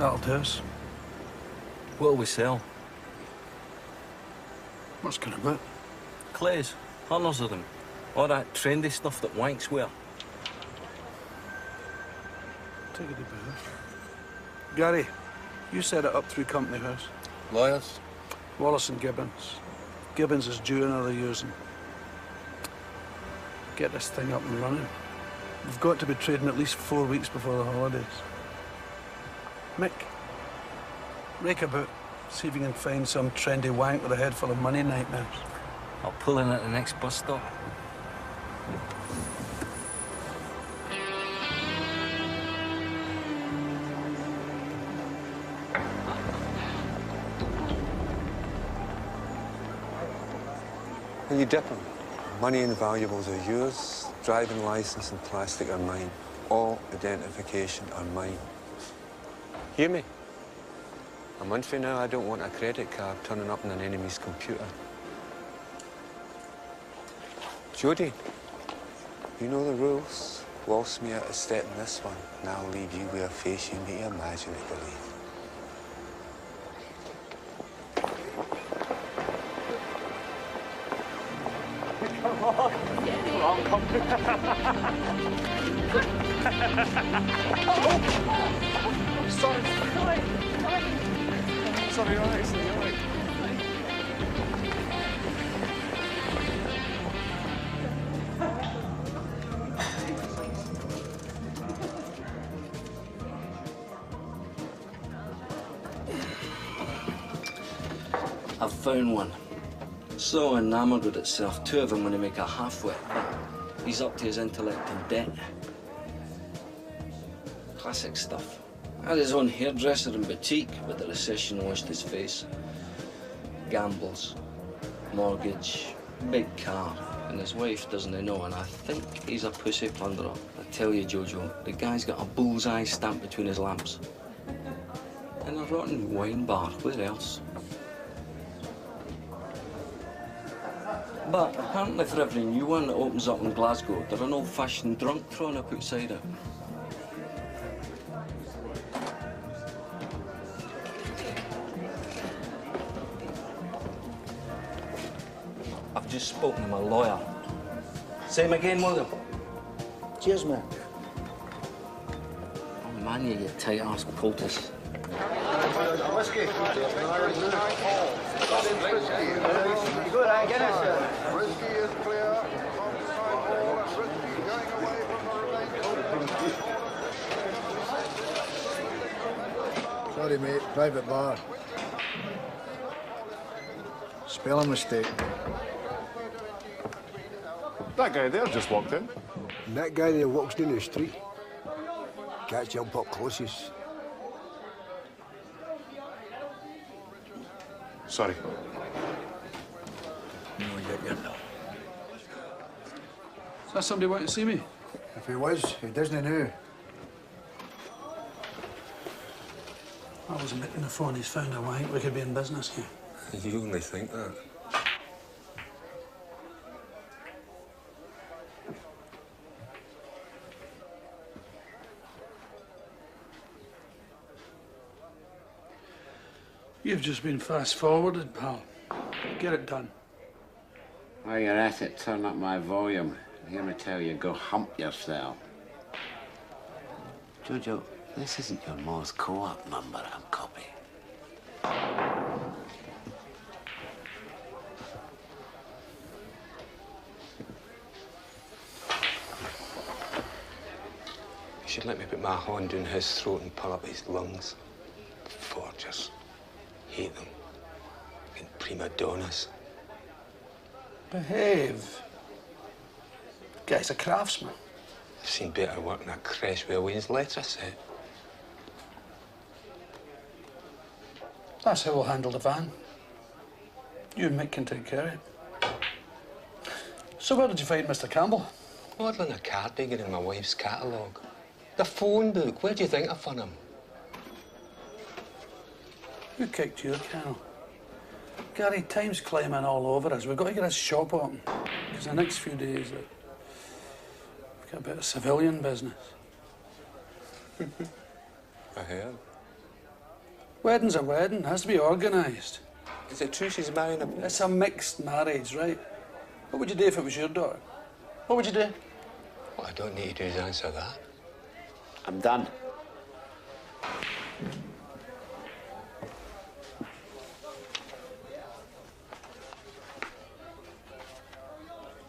That'll do us. What'll we sell? What's going about? Clays. Hundreds of them. All that trendy stuff that wanks wear. Take a deep breath. Gary, you set it up through Company House. Lawyers? Wallace and Gibbons. Gibbons is due another using. Get this thing up and running. We've got to be trading at least 4 weeks before the holidays. Mick, rake about. See if you can find some trendy wank with a head full of money nightmares. I'll pull in at the next bus stop. Will you dip 'em? Money and valuables are yours. Driving licence and plastic are mine. All identification are mine. Hear me? A month from now, I don't want a credit card turning up on an enemy's computer. Jodie, you know the rules. Waltz me out a step in this one, and I'll leave you with a face you need to imagine to believe. Sorry, all right, all right. I've found one. So enamoured with itself, two of them when they make a half-wit. He's up to his intellect in debt. Classic stuff. Had his own hairdresser and boutique, but the recession washed his face. Gambles, mortgage, big car, and his wife doesn't know, and I think he's a pussy plunderer. I tell you, Jojo, the guy's got a bullseye stamp between his lamps. In a rotten wine bar, where else? But apparently for every new one that opens up in Glasgow, there's an old-fashioned drunk thrown up outside it. I've just spoken to my lawyer. Same again, William. Cheers, man. Oh, man, you tight-ass poultice. Whiskey. Good, I get it. Whiskey is clear. Whiskey going away from the remaining. Sorry, mate. Private bar. Spelling mistake. That guy there just walked in. And that guy there walks down the street. Catch up up closest. Sorry. No, you're not. Is that somebody wanting to see me? If he was, he doesn't know. I wasn't making the phone. He's found a wank. We could be in business here. You only think that. You've just been fast-forwarded, pal. Get it done. While you're at it, turn up my volume. Hear me tell you, go hump yourself. Jojo, this isn't your Morse co-op number I'm copying. You should let me put my hand down his throat and pull up his lungs. Forgers. Hate them. Fucking prima donnas. Behave. Guy's a craftsman. I've seen better work than a creche with a Wayne's letter set. That's how we'll handle the van. You and Mick can take care of it. So where did you find Mr. Campbell? Modelling a cardigan in my wife's catalogue. The phone book. Where do you think I found him? Who kicked your kennel? Gary, time's climbing all over us. We've got to get a shop open. Because the next few days, we've got a bit of civilian business. I heard. Wedding's a wedding. Has to be organised. Is it true she's marrying a... It's a mixed marriage, right? What would you do if it was your daughter? What would you do? Well, I don't need you to answer that. I'm done.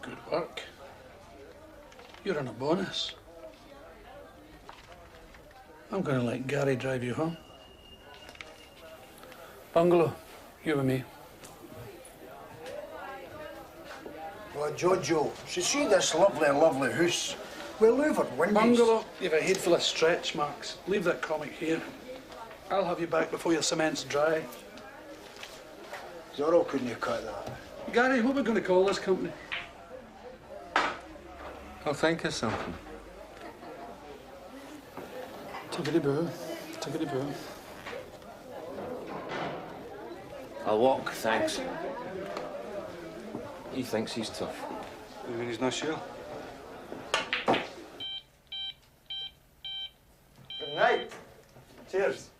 Good work. You're on a bonus. I'm going to let Gary drive you home. Bungalow, you with me. Well, Jojo, so see this lovely, lovely house. We'll live at Wendy's. Bungalow, you've a head full of stretch marks. Leave that comic here. I'll have you back before your cement's dry. Zorro, couldn't you cut that? Gary, what are we going to call this company? I'll think of something. Tickety-boo. Tickety-boo. I'll walk, thanks. He thinks he's tough. You mean he's not sure? Good night. Cheers.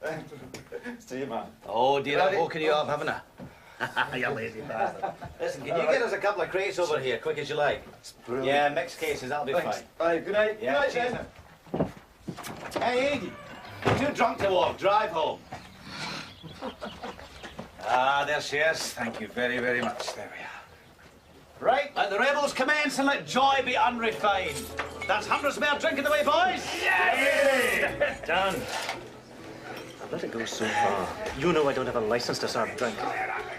See you, man. Oh, dear, I've woken you up, haven't I? You lazy bastard. Listen, can you get us a couple of crates over here, quick as you like? Yeah, mixed cases, that'll be Thanks. fine. Aye, good night. Yeah, Good night, cheers. Hey, Edie, you're too drunk to walk. Drive home. Ah, there she is. Thank you very, very much. There we are. Right, let the rebels commence and let joy be unrefined. That's hundreds more drinking away, boys. Yes! Dan, I've let it go so far. You know I don't have a license to serve drink.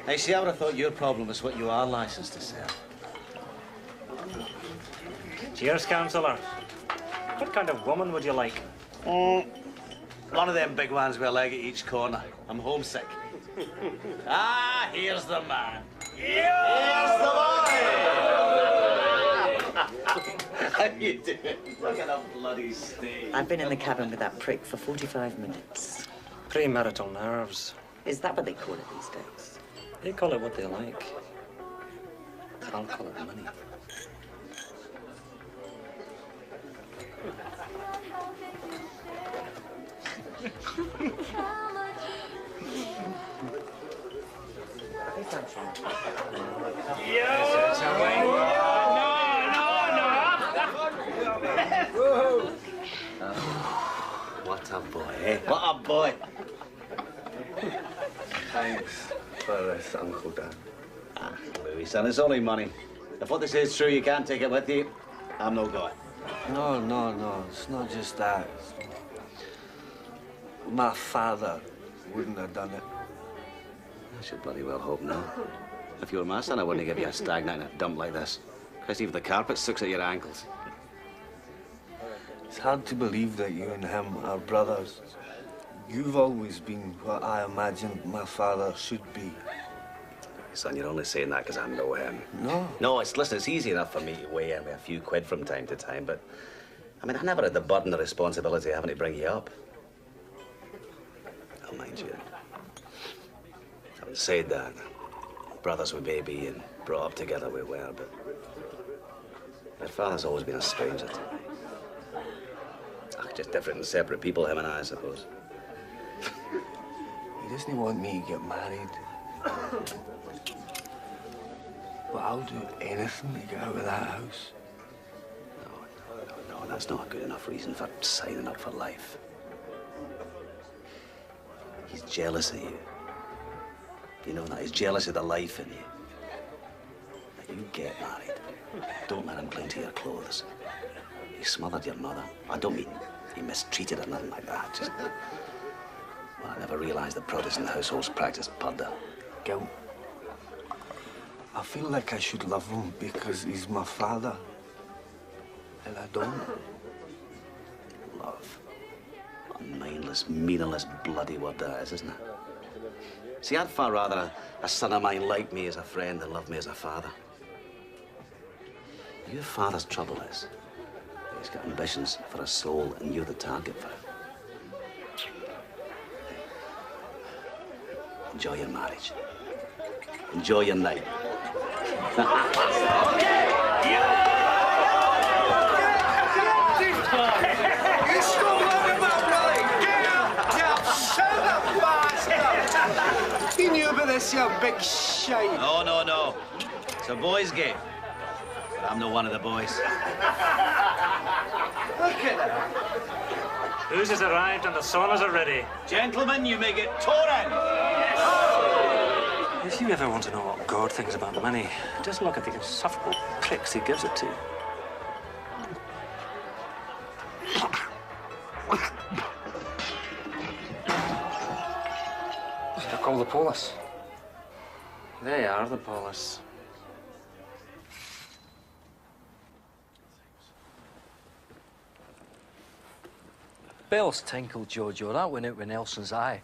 I see, I would have thought your problem is what you are licensed to sell. Cheers, councillor. What kind of woman would you like? One of them big ones with a leg at each corner. I'm homesick. Ah, here's the man. Here's the boy! How you doing? Look at that bloody state. I've been in the cabin with that prick for 45 minutes. Premarital nerves. Is that what they call it these days? They call it what they like. I'll call it money. What a boy, eh? What a boy! Thanks for this, Uncle Dan. Ah, Louis, son, it's only money. If what they say is true, you can't take it with you, I'm no going. No. It's not just that. My father wouldn't have done it. I should bloody well hope not. If you were my son, I wouldn't give you a stag night in a dump like this. Especially if the carpet sticks at your ankles. It's hard to believe that you and him are brothers. You've always been what I imagined my father should be. Son, you're only saying that because I know him. No. No, listen, it's easy enough for me to weigh in with a few quid from time to time, but I mean, I never had the burden of responsibility of having to bring you up. Oh, mind you, having said that, brothers we may be and brought up together we were, but my father's always been a stranger to me. Just different and separate people, him and I suppose. He doesn't want me to get married. But I'll do anything to get out of that house. No, that's not a good enough reason for signing up for life. He's jealous of you. You know that? He's jealous of the life in you. Now, you get married. Don't let him cling to your clothes. He smothered your mother. I don't mean he mistreated her, nothing like that. Just... Well, I never realized that Protestant households practiced purdah. Guilt. I feel like I should love him because he's my father. And I don't. Love. What a mindless, meaningless, bloody word that is, isn't it? See, I'd far rather a son of mine like me as a friend than love me as a father. Your father's trouble is he's got ambitions for a soul, and you're the target for it. Enjoy your marriage. Enjoy your night. You stole one of my brother! Get up, son of a bastard! this, you big shite? No, no, no. It's a boys' game. But I'm not one of the boys. Look at that. Booze has arrived and the saunas are ready. Gentlemen, you may get torn. If you ever want to know what God thinks about money, just look at the insufferable pricks he gives it to. Should I call the police? They are the police. Bells tinkled, Jojo. That went out with Nelson's eye.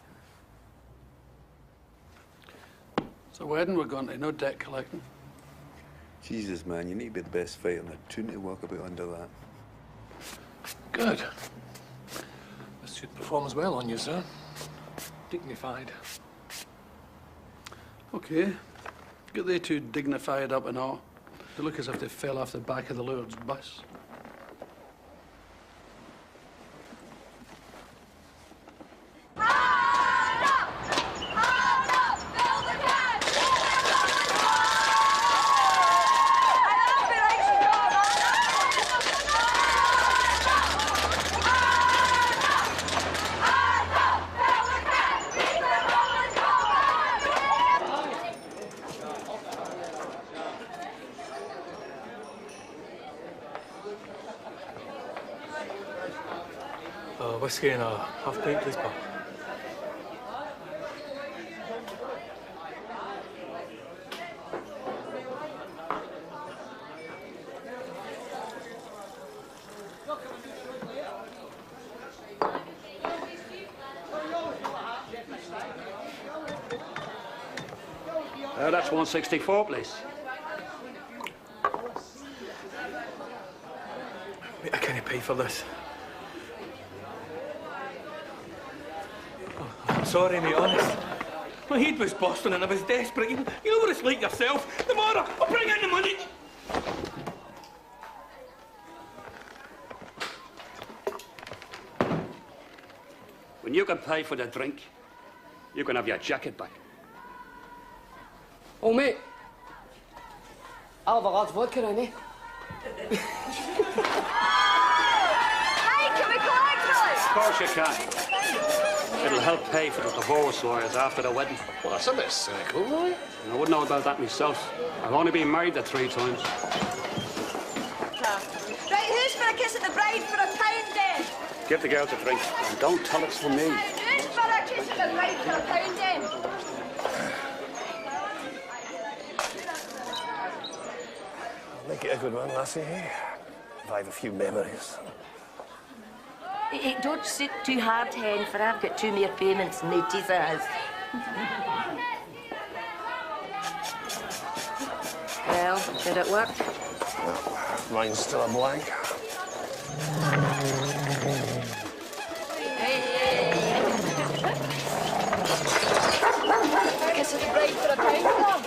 It's a wedding we're going to, no debt collecting. Jesus, man, you need to be the best fighter in the town to walk about under that. Good. This should perform as well on you, sir. Dignified. Okay. Get they two dignified up and all. They look as if they fell off the back of the Lord's bus. Whiskey and a half pint, please, pal. That's 164, please. Mate, I can't pay for this. Sorry, mate, honest. My head was busting and I was desperate. You know what it's like yourself. Tomorrow, I'll bring in the money. When you can pay for the drink, you can have your jacket back. Oh, mate. I'll have a large vodka on me. Hey, can we collect Of course you can. It'll help pay for the divorce lawyers after the wedding. Well, that's a bit cynical, right? I wouldn't know about that myself. I've only been married 3 times. Right, who's for a kiss at the bride for £1 then? Give the girls a drink and don't tell it's from me. Who's for a kiss at the bride for £1 then? Make it a good one, lassie. Revive a few memories. Hey, don't sit too hard, Hen, for I've got 2 more payments and notice us. Well, did it work? Well, mine's still a blank. Kiss at the bride for £1, Mum.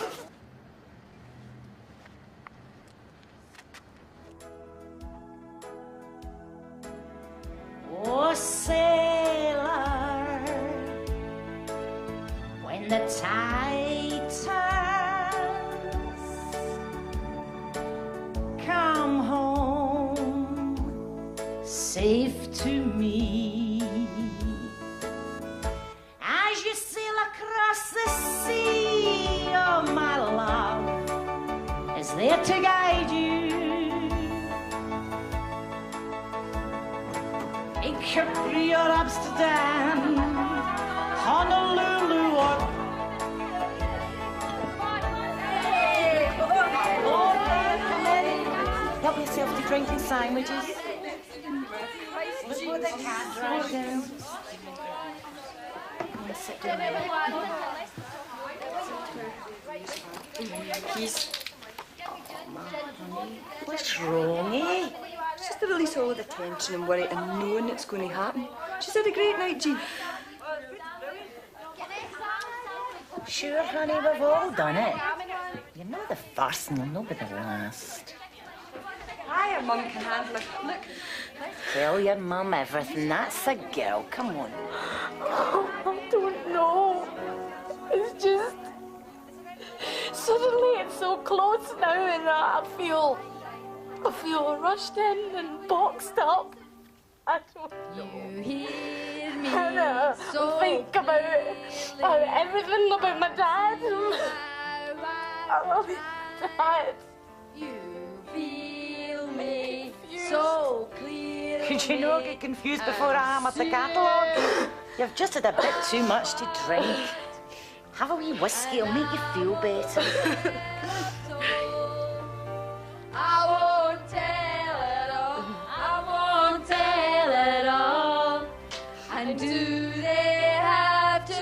Oh, sailor, when the tide turns, come home safe to me. As you sail across the sea, oh, my love is there to guide you. In Capri or Amsterdam, Honolulu or... Help yourself to drinking sandwiches. Look what the cat right down. Come on, sit down. He's... Oh, my honey. What's wrong, eh? It's just to release all the tension and worry and knowing it's going to happen. She's had a great night, Jean. Sure, honey, we've all done it. You know the first and you'll know the last. Aye, her mum can handle her. Look. Tell your mum everything. That's a girl. Come on. I don't know. It's just... close now and I feel rushed in and boxed up. I don't know. You hear me? I think about everything about my dad. I love you, Dad. You feel me so clear. Could you not get confused before I hammered the catalogue? You've just had a bit too much to drink. Have a wee whiskey, it'll make you feel better. I won't tell it all. I won't tell it all. And do they have to?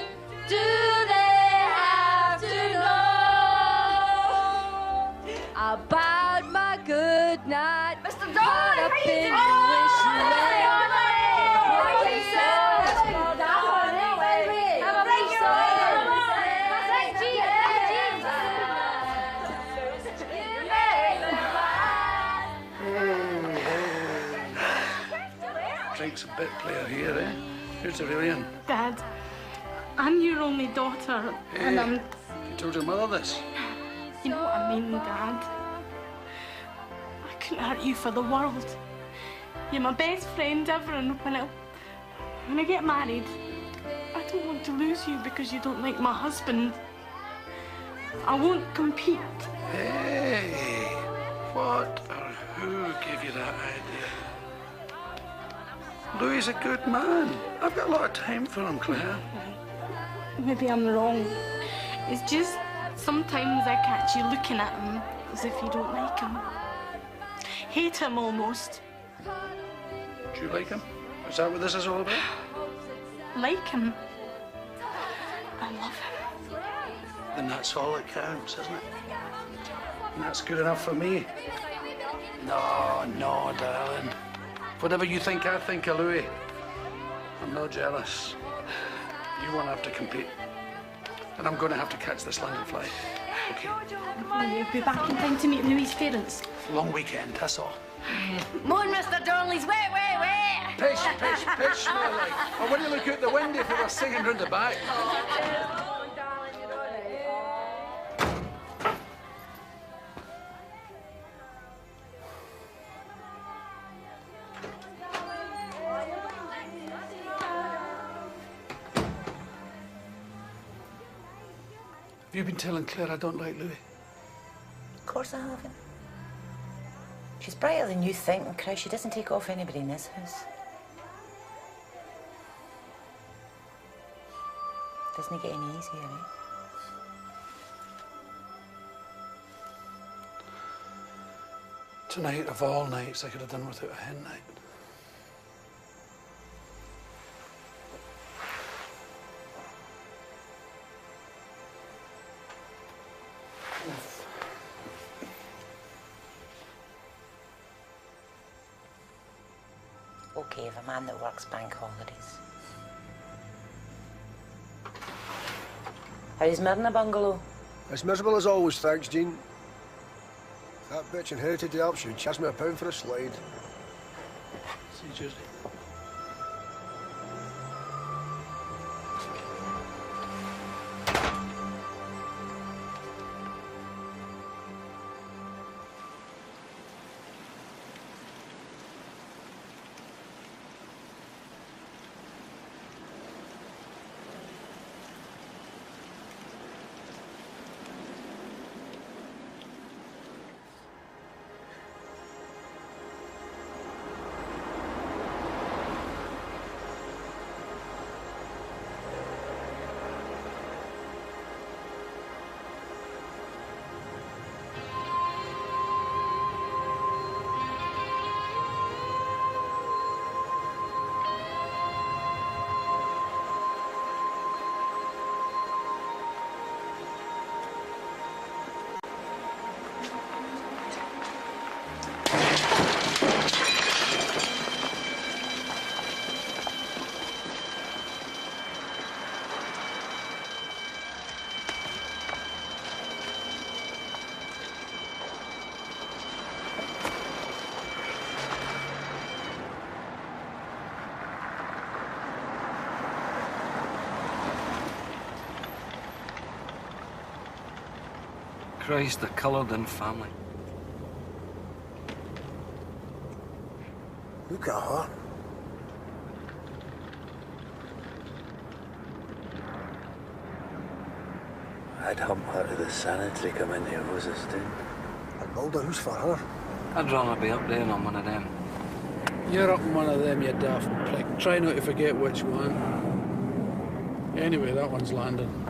Do they have to know about my good night? Mr. Dolly, up in Drake's a bit player here, eh? Who's the real one? Dad, I'm your only daughter, and I'm... You told your mother this? You know what I mean, Dad? I couldn't hurt you for the world. You're my best friend ever, and when I get married, I don't want to lose you because you don't like my husband. I won't compete. Hey, what or who gave you that idea? Louis a good man. I've got a lot of time for him, Claire. Maybe I'm wrong. It's just sometimes I catch you looking at him as if you don't like him. Hate him almost. Do you like him? Is that what this is all about? Like him. I love him. Then that's all that counts, isn't it? And that's good enough for me. No, darling. Whatever you think, I think of Louis. I'm not jealous. You won't have to compete. And I'm going to have to catch this London flight. Okay? You'll be back in time to meet Louis' parents. Long weekend, that's all. Moon, Mr. Donnelly's wait. Pish, Snowlight. I want to look out the window if they were singing round the back. Have you been telling Claire I don't like Louis? Of course I haven't. She's brighter than you think, and Christ, she doesn't take off anybody in this house. Doesn't get any easier, eh? Tonight, of all nights, I could have done without a hen night. Okay, of a man that works bank holidays. How's Myrna bungalow? As miserable as always, thanks, Jean. If that bitch inherited the Alps, she'd charge me £1 for a slide. See you Tuesday. Christ, the coloured-in family. Look at her. I'd hump her to the sanitary, come into Rose's den. I'd build a house for her. I'd rather be up there on one of them. You're up in one of them, you daft prick. Try not to forget which one. Anyway, that one's landing.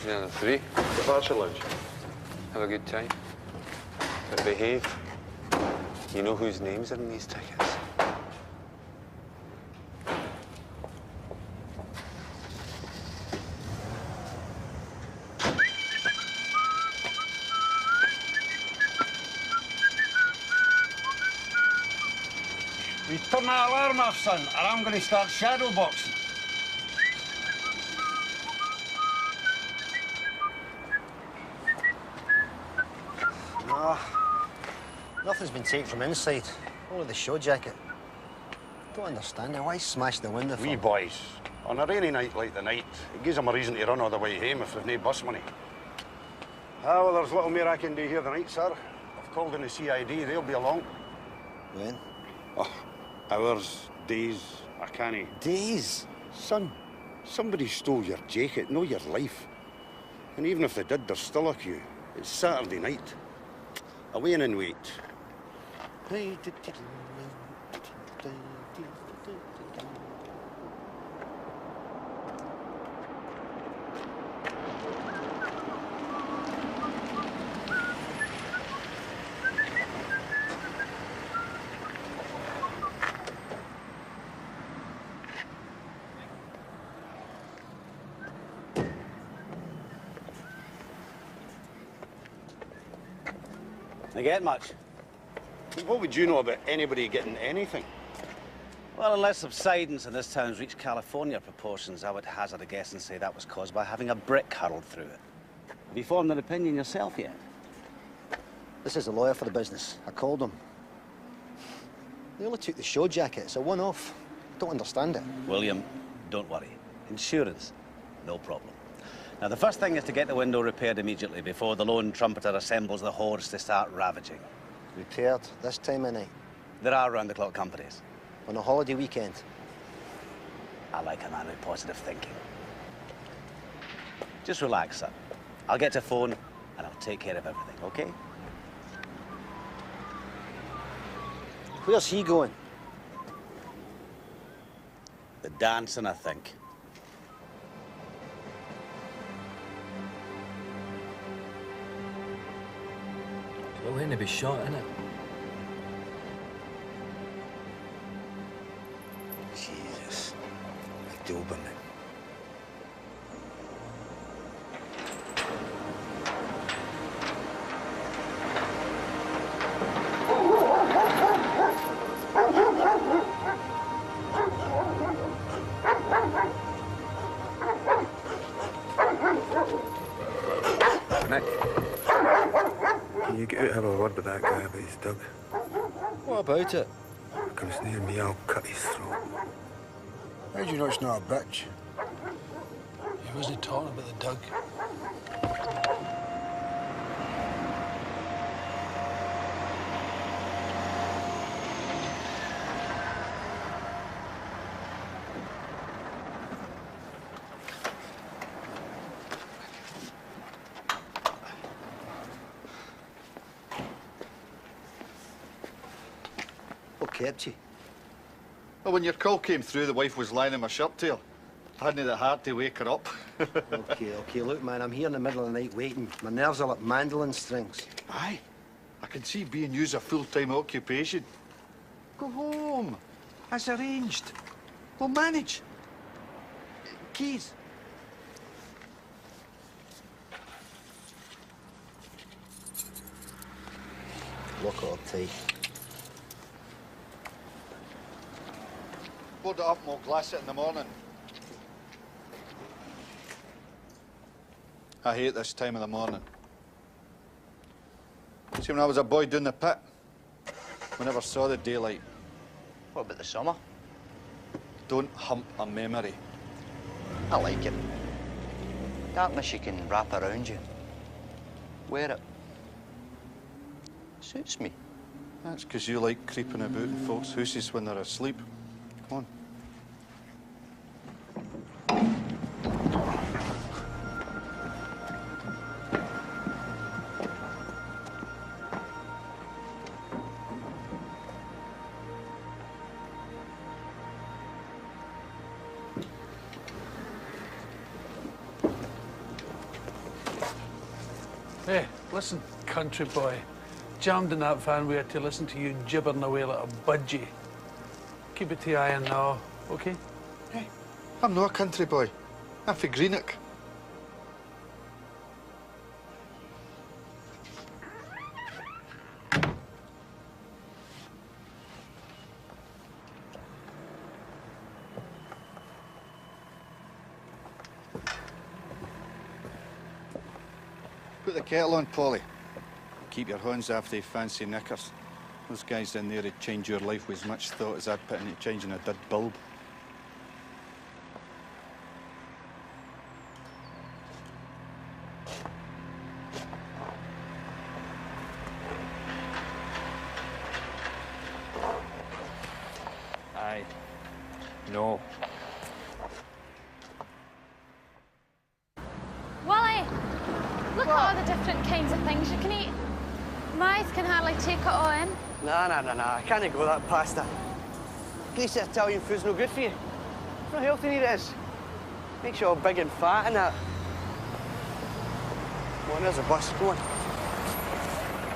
The other three. Departure lounge. Have a good time. But behave. You know whose names are in these tickets? You turn that alarm off, son, or I'm going to start shadow boxing. Nah. Nothing's been taken from inside. Only the show jacket. Don't understand it. Why smash the window for? We boys, on a rainy night like the night, it gives them a reason to run all the way home if they've no bus money. Ah, well, there's little more I can do here tonight, sir. I've called in the CID. They'll be along. When? Oh, hours, days, I can't. Days? Son, somebody stole your jacket, no your life. And even if they did, there's still a queue. It's Saturday night. Away and wait. They get much? What would you know about anybody getting anything? Well, unless subsidence in this town's reached California proportions, I would hazard a guess and say that was caused by having a brick hurled through it. Have you formed an opinion yourself yet? This is a lawyer for the business. I called him. They only took the show jacket. It's a one-off. Don't understand it. William, don't worry. Insurance, no problem. Now, the first thing is to get the window repaired immediately before the lone trumpeter assembles the hordes to start ravaging. Repaired this time of night? There are round-the-clock companies. On a holiday weekend? I like a man with positive thinking. Just relax, son. I'll get to phone and I'll take care of everything, okay? Where's he going? The dancing, I think. Well, ain't to be shot, innit? Jesus. A Doberman. Nick, can you get out and have a word with that guy about his dog? What about it? If he comes near me, I'll cut his throat. How do you know it's not a bitch? He wasn't talking about the dog. What kept you? Well, when your call came through, the wife was lying in my shirt tail. I hadn't the heart to wake her up. Okay, look, man, I'm here in the middle of the night waiting. My nerves are like mandolin strings. Aye, I can see being used a full-time occupation. Go home, as arranged. We'll manage. Keys. Lock it up tight. board it up and we'll glass it in the morning. I hate this time of the morning. See, when I was a boy doing the pit, we never saw the daylight. What about the summer? Don't hump a memory. I like it. Darkness you can wrap around you. Wear it. Suits me. That's because you like creeping about in folks' houses when they're asleep. Come on. Hey, listen, country boy. Jammed in that van we had to listen to you gibbering away like a budgie. Keep it to your eye and now, okay? Hey, I'm not a country boy. I'm from Greenock. Put the kettle on, Polly. Keep your hands off they fancy knickers. Those guys in there would change your life with as much thought as I'd put into changing a dead bulb. Aye. No. Wally, look at all the different kinds of things you can eat. My eyes can hardly take it all in. Nah. I can't go that pasta. Greasy Italian food's no good for you. It's not healthy, neither it is. Makes you all big and fat and that. Come on, there's a bus. Go on.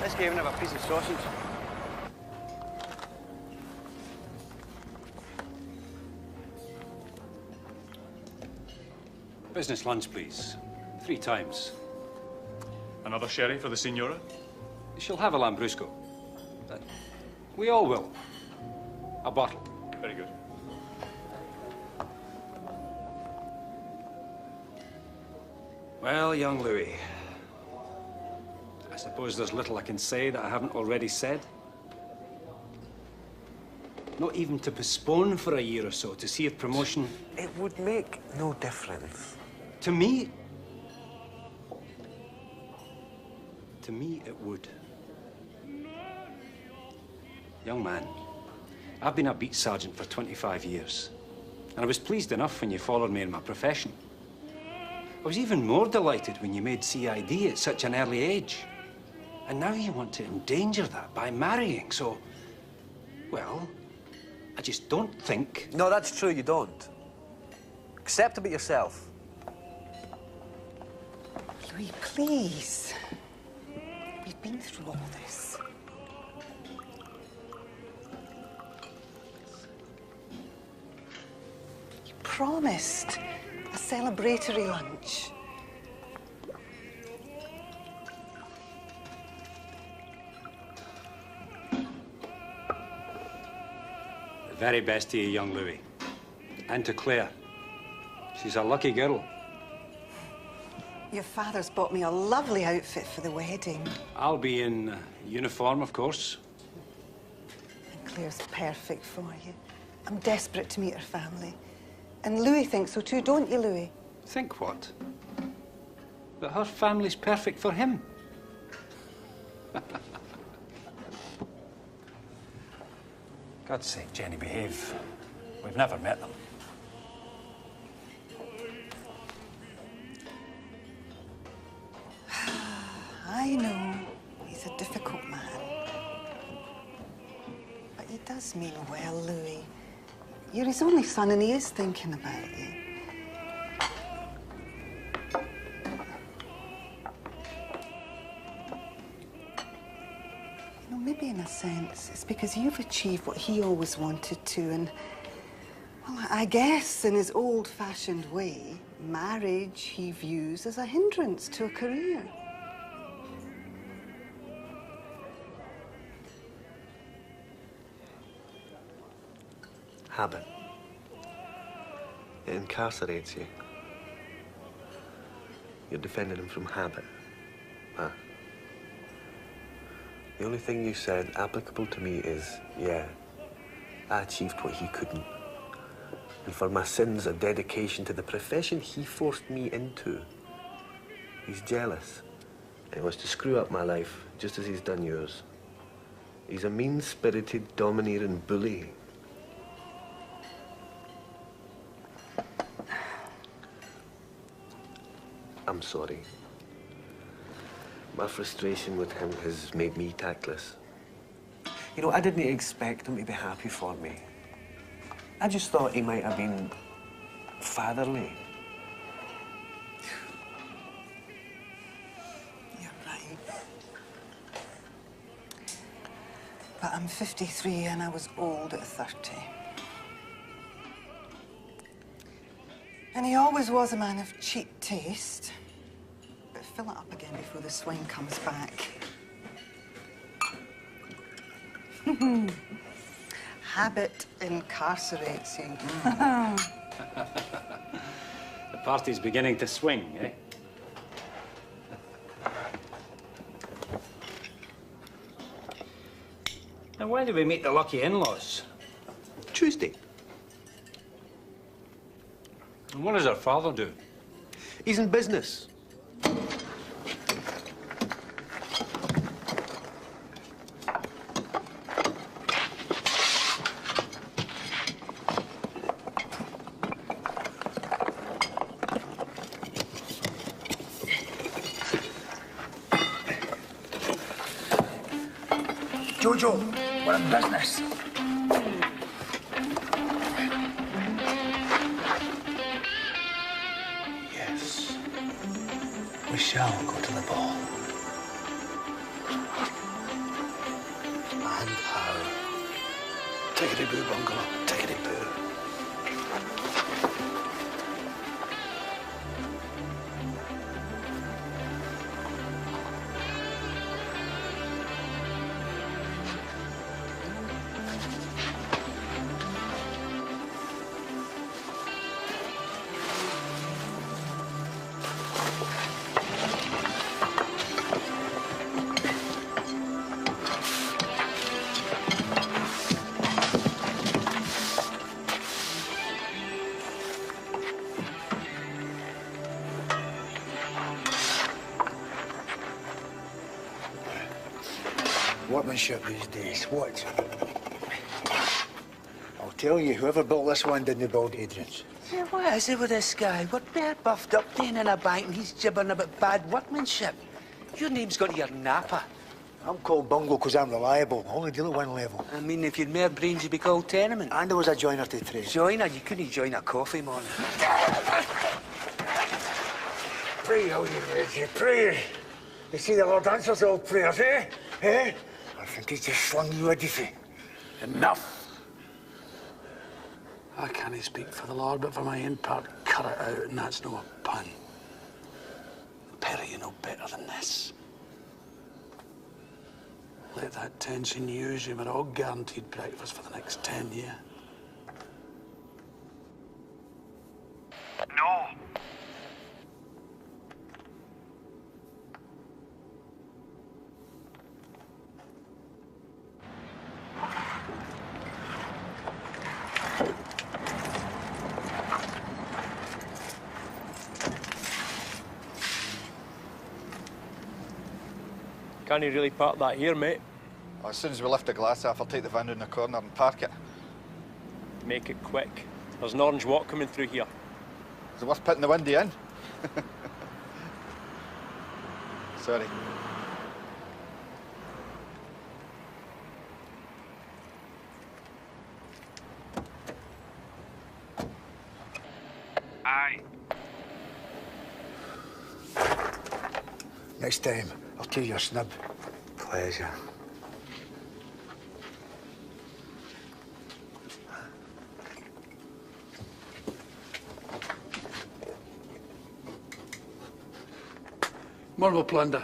Let's go even have a piece of sausage. Business lunch, please. 3 times. Another sherry for the Signora? She'll have a Lambrusco. We all will. A bottle. Very good. Well, young Louis, I suppose there's little I can say that I haven't already said. Not even to postpone for a year or so to see if promotion... It would make no difference. To me, it would. Young man, I've been a beat sergeant for 25 years, and I was pleased enough when you followed me in my profession. I was even more delighted when you made CID at such an early age. And now you want to endanger that by marrying, so... Well, I just don't think... No, that's true, you don't. Accept it yourself. Louis, please. We've been through all this. You promised a celebratory lunch. The very best to you, young Louis. And to Claire. She's a lucky girl. Your father's bought me a lovely outfit for the wedding. I'll be in uniform, of course. And Claire's perfect for you. I'm desperate to meet her family. And Louis thinks so too, don't you, Louis? Think what? That her family's perfect for him. God's sake, Jenny, behave. We've never met them. I know he's a difficult man. But he does mean well, Louis. You're his only son and he is thinking about you. You know, maybe in a sense, it's because you've achieved what he always wanted to and, well, I guess in his old-fashioned way, marriage he views as a hindrance to a career. Habit. It incarcerates you. You're defending him from habit. Ah. The only thing you said applicable to me is, yeah, I achieved what he couldn't. And for my sins, a dedication to the profession he forced me into. He's jealous. He wants to screw up my life, just as he's done yours. He's a mean-spirited, domineering bully. I'm sorry. My frustration with him has made me tactless. You know, I didn't expect him to be happy for me. I just thought he might have been fatherly. You're right. But I'm 53 and I was old at 30. And he always was a man of cheap taste. But fill it up again before the swine comes back. Habit incarcerates you. The party's beginning to swing, eh? Now, when do we meet the lucky in-laws? Tuesday. And what does her father do? He's in business. Jojo, we're in business. Yes. We shall go to the ball. And how? Tickety-boo, bungalow. Tickety-boo. Workmanship these days, what? I'll tell you, whoever built this one didn't build Adrian's. Yeah, what is it with this guy? We're bare buffed up down in a bank and he's gibbering about bad workmanship. Your name's got your napper. I'm called Bungle because I'm reliable. I only deal at one level. I mean, if you'd more brains, you'd be called Tenement. And I was a joiner to trade. Joiner? You couldn't join a coffee, man. Pray, all you lads, you pray. You see the Lord answers all prayers, eh? Eh? I think he's just slung you a diffie. Enough. I can't speak for the Lord, but for my own part, cut it out, and that's no a pun. Perry, you know better than this. Let that tension use you, we're all guaranteed breakfast for the next 10 years. No. Can't you really park that here, mate? Well, as soon as we lift the glass off, I'll take the van round the corner and park it. Make it quick. There's an orange walk coming through here. Is it worth putting the windy in? Sorry. Aye. Next time, I'll tell you a snub. Pleasure. More will plunder.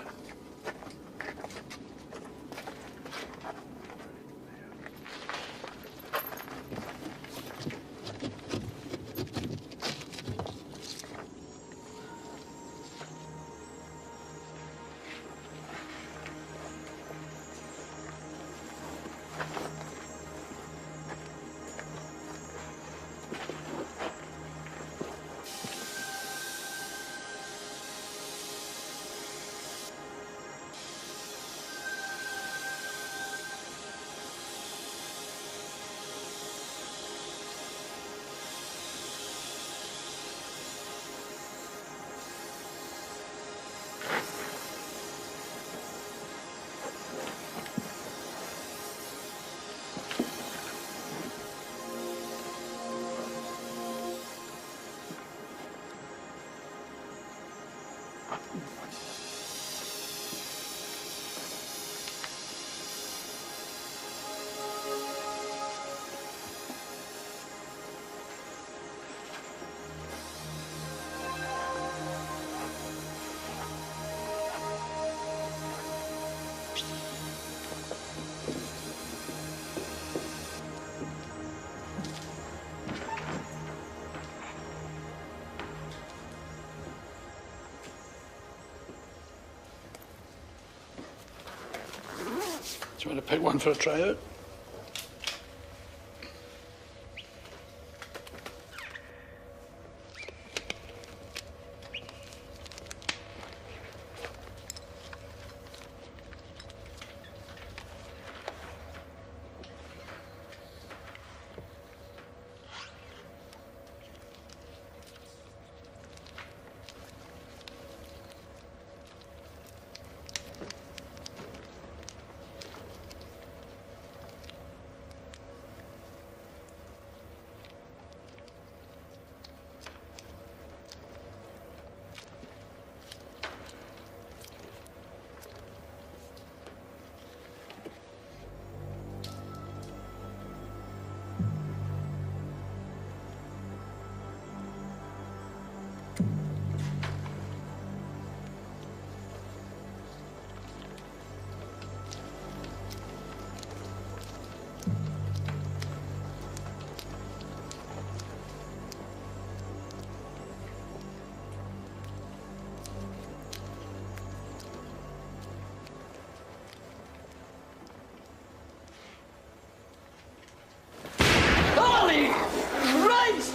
you want to pick one for a tryout?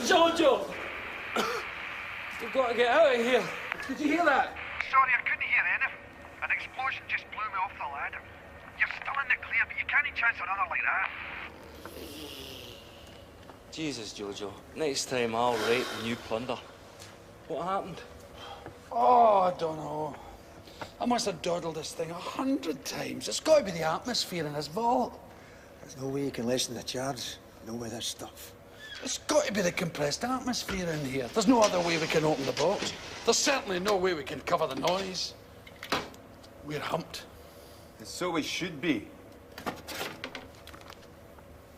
Jojo! We've got to get out of here. Did you hear that? Sorry, I couldn't hear anything. An explosion just blew me off the ladder. You're still in the clear, but you can't chance another like that. Jesus, Jojo. Next time I'll rape and you plunder. What happened? Oh, I don't know. I must have dawdled this thing 100 times. It's got to be the atmosphere in his vault. There's no way you can lessen the charge. No with this stuff. It's got to be the compressed atmosphere in here. There's no other way we can open the box. There's certainly no way we can cover the noise. We're humped. And so we should be.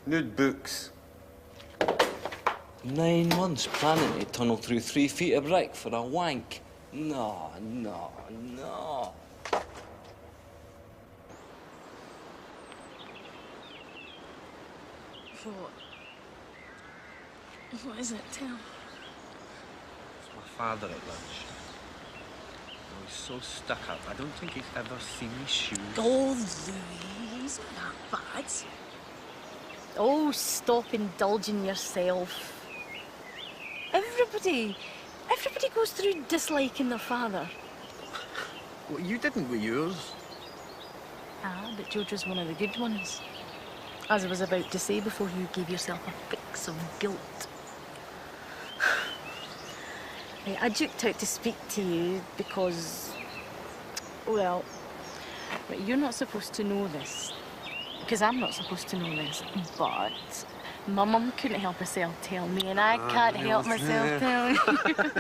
Nude books. 9 months planning to tunnel through 3 feet of brick for a wank. No, no, no. What is it, Tim? It's my father at lunch. Oh, he's so stuck up. I don't think he's ever seen me shoes. Oh, Louise, he's not that bad. Oh, stop indulging yourself. Everybody goes through disliking their father. Well, you didn't with yours. Ah, but Jojo's one of the good ones. As I was about to say before you gave yourself a fix of guilt. I juked out to speak to you because, well, you're not supposed to know this, because I'm not supposed to know this, but my mum couldn't help herself tell me, and I can't help myself telling you,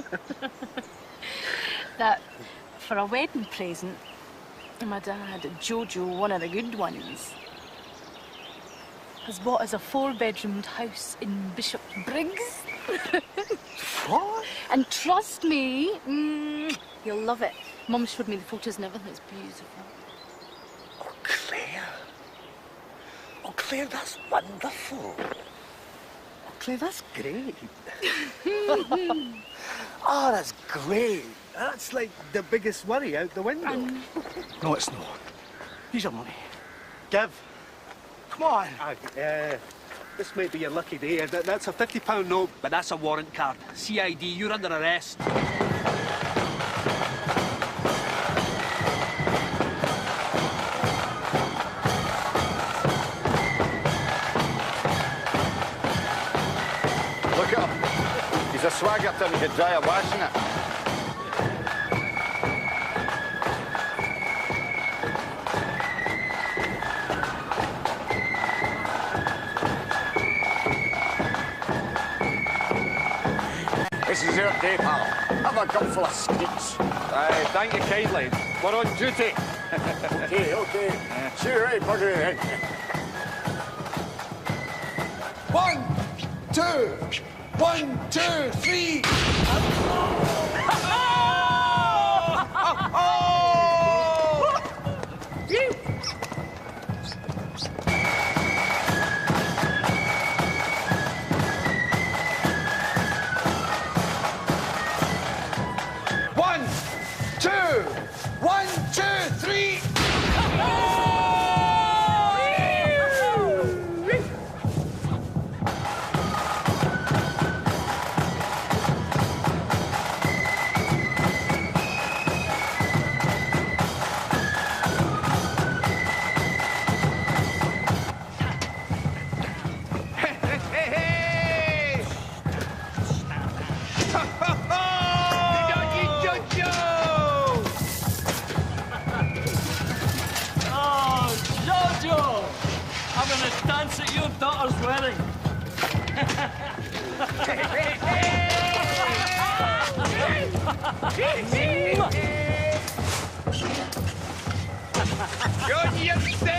that for a wedding present, my dad, Jojo, one of the good ones, has bought us a 4-bedroomed house in Bishopsbriggs. What? And trust me, you'll love it. Mum showed me the photos and everything. It's beautiful. Oh, Claire. Oh, Claire, that's wonderful. Oh, Claire, that's great. Oh, that's great. That's like the biggest worry out the window. No, it's not. Here's your money. Give. Come on. This might be your lucky day. That's a £50 note, but that's a warrant card. CID, you're under arrest. Look at him. He's a swagger till he could dry a washing it. This is your day, pal. Have a gutful of skeets. Aye, thank you kindly. We're on duty. Okay. See you right, buddy, then. 1, 2, 1, 2, 3. dance at your daughter's wedding. Shut yourself!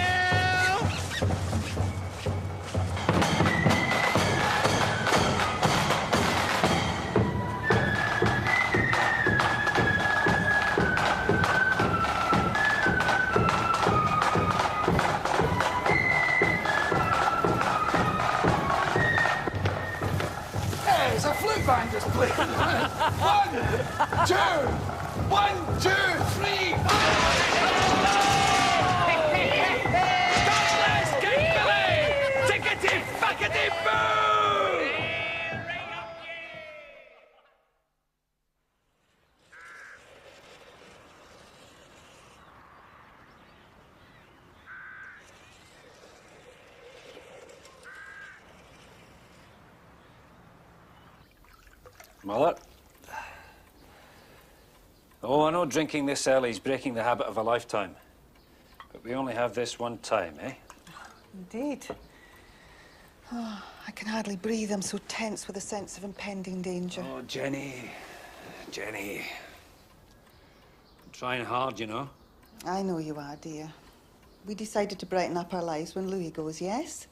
Hey, it's a flute band just playing. 1, 2, 1, 2, 3, 4. Douglas, King Billy! Tickety, fuckety, boo! Mother? Oh, I know drinking this early is breaking the habit of a lifetime. But we only have this one time, eh? Indeed. Oh, I can hardly breathe. I'm so tense with a sense of impending danger. Oh, Jenny. Jenny. I'm trying hard, you know. I know you are, dear. We decided to brighten up our lives when Louis goes, yes?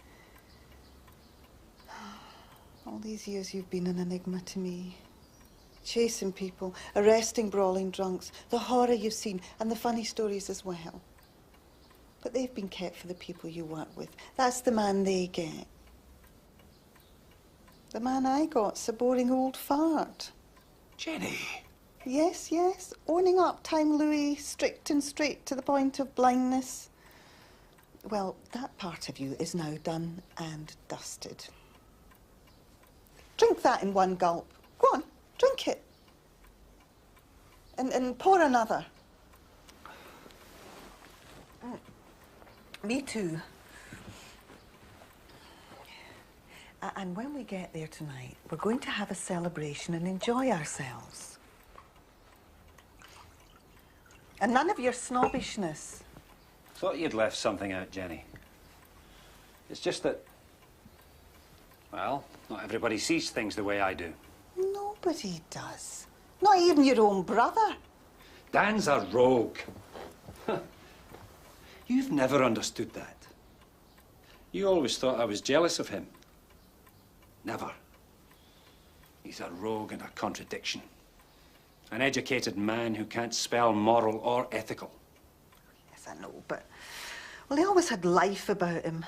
All these years you've been an enigma to me. Chasing people, arresting brawling drunks, the horror you've seen, and the funny stories as well. But they've been kept for the people you work with. That's the man they get. The man I got's a boring old fart. Jenny. Yes, yes. Owning up time, Louis, strict and straight to the point of blindness. Well, that part of you is now done and dusted. Drink that in one gulp. Go on, drink it. And pour another. Me too. And when we get there tonight, we're going to have a celebration and enjoy ourselves. And none of your snobbishness. Thought you'd left something out, Jenny. It's just that, well, not everybody sees things the way I do. Nobody does. Not even your own brother. Dan's a rogue. You've never understood that. You always thought I was jealous of him. Never. He's a rogue and a contradiction. An educated man who can't spell moral or ethical. Yes, I know, but... Well, he always had life about him.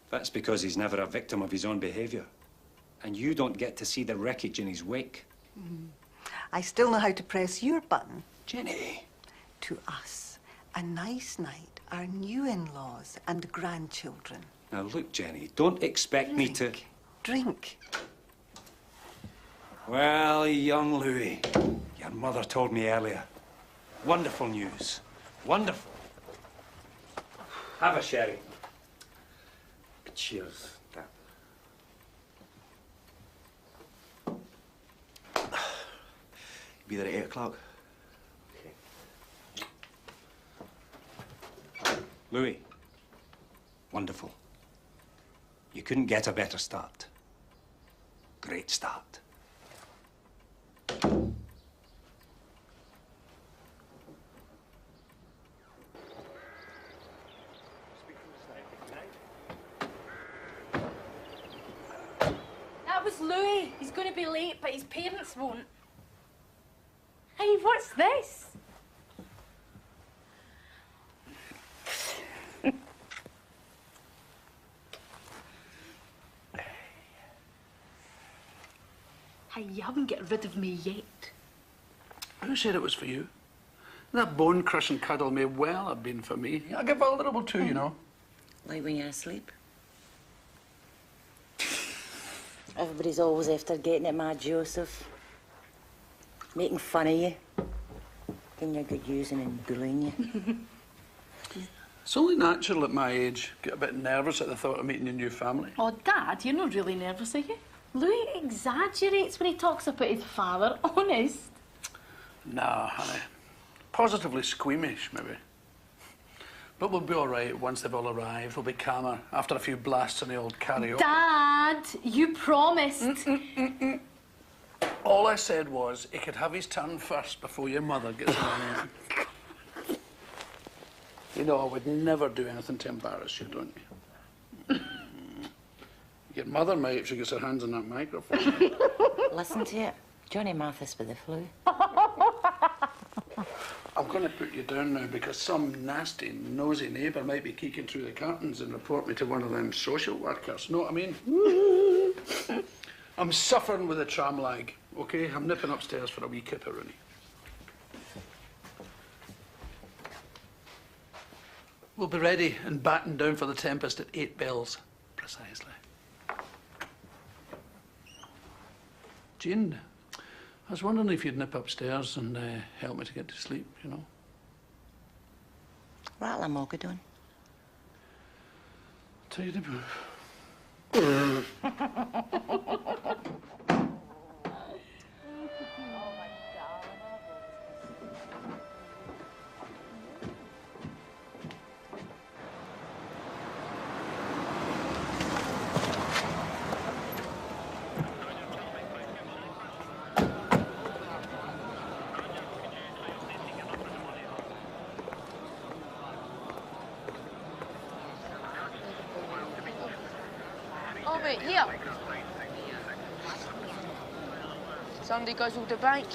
That's because he's never a victim of his own behaviour. And you don't get to see the wreckage in his wake. I still know how to press your button. Jenny. To us, a nice night, our new in-laws and grandchildren. Now look, Jenny, don't expect me to... Drink. Well, young Louis, your mother told me earlier. Wonderful news. Wonderful. Have a sherry. Cheers, Dad. Be there at 8 o'clock. Louis, wonderful. You couldn't get a better start. Great start. That was Louis. He's going to be late, but his parents won't. Hey, what's this? Hey, you haven't got rid of me yet. Who said it was for you? That bone-crushing cuddle may well have been for me. I get vulnerable too, you know. Like when you're asleep. Everybody's always after getting at my Joseph. Making fun of you. Thinking you're good using and bullying you. It's only natural at my age. Get a bit nervous at the thought of meeting a new family. Oh, Dad, you're not really nervous, are you? Louis exaggerates when he talks about his father, honest. Nah, honey. Positively squeamish, maybe. But we'll be all right once they've all arrived. We'll be calmer after a few blasts on the old karaoke. Dad, you promised. All I said was he could have his turn first before your mother gets on it. You know I would never do anything to embarrass you, don't you? Your mother might if she gets her hands on that microphone. Listen to it. Johnny Mathis with the flu. I'm going to put you down now because some nasty, nosy neighbour might be keeking through the curtains and report me to one of them social workers. Know what I mean? I'm suffering with a tram lag, OK? I'm nipping upstairs for a wee kipperoonie. We'll be ready and batten down for the Tempest at 8 bells, precisely. Jean, I was wondering if you'd nip upstairs and help me to get to sleep, you know. Rattle a mogadon. Tell you to move. Over here. Somebody goes with the bank.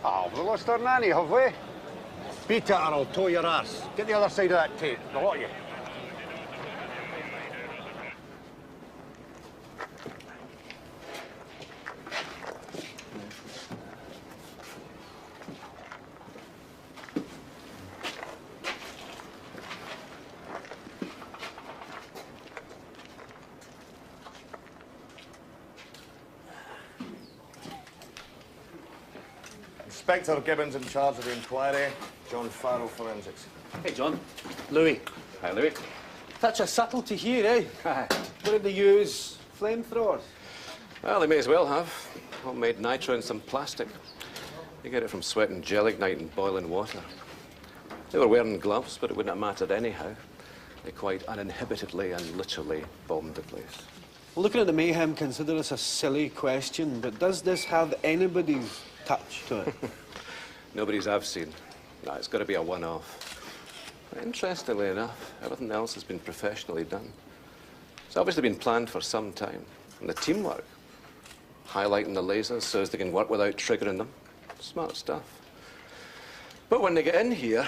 Oh, we lost our nanny, have we? Beat it or I'll tow your arse. Get the other side of that tape, the lot of you. Inspector Gibbons in charge of the inquiry. John Farrell, Forensics. Hey, John. Louis. Hi, Louis. Touch of subtlety here, eh? What did they use? Flamethrowers? Well, they may as well have. Homemade nitro and some plastic. You get it from sweat and gel ignite and boiling water. They were wearing gloves, but it wouldn't have mattered anyhow. They quite uninhibitedly and literally bombed the place. Well, looking at the mayhem, consider this a silly question, but does this have anybody's touch to it? Nobody's I've seen. No, it's got to be a one-off. Interestingly enough, everything else has been professionally done. It's obviously been planned for some time. And the teamwork, highlighting the lasers so as they can work without triggering them. Smart stuff. But when they get in here,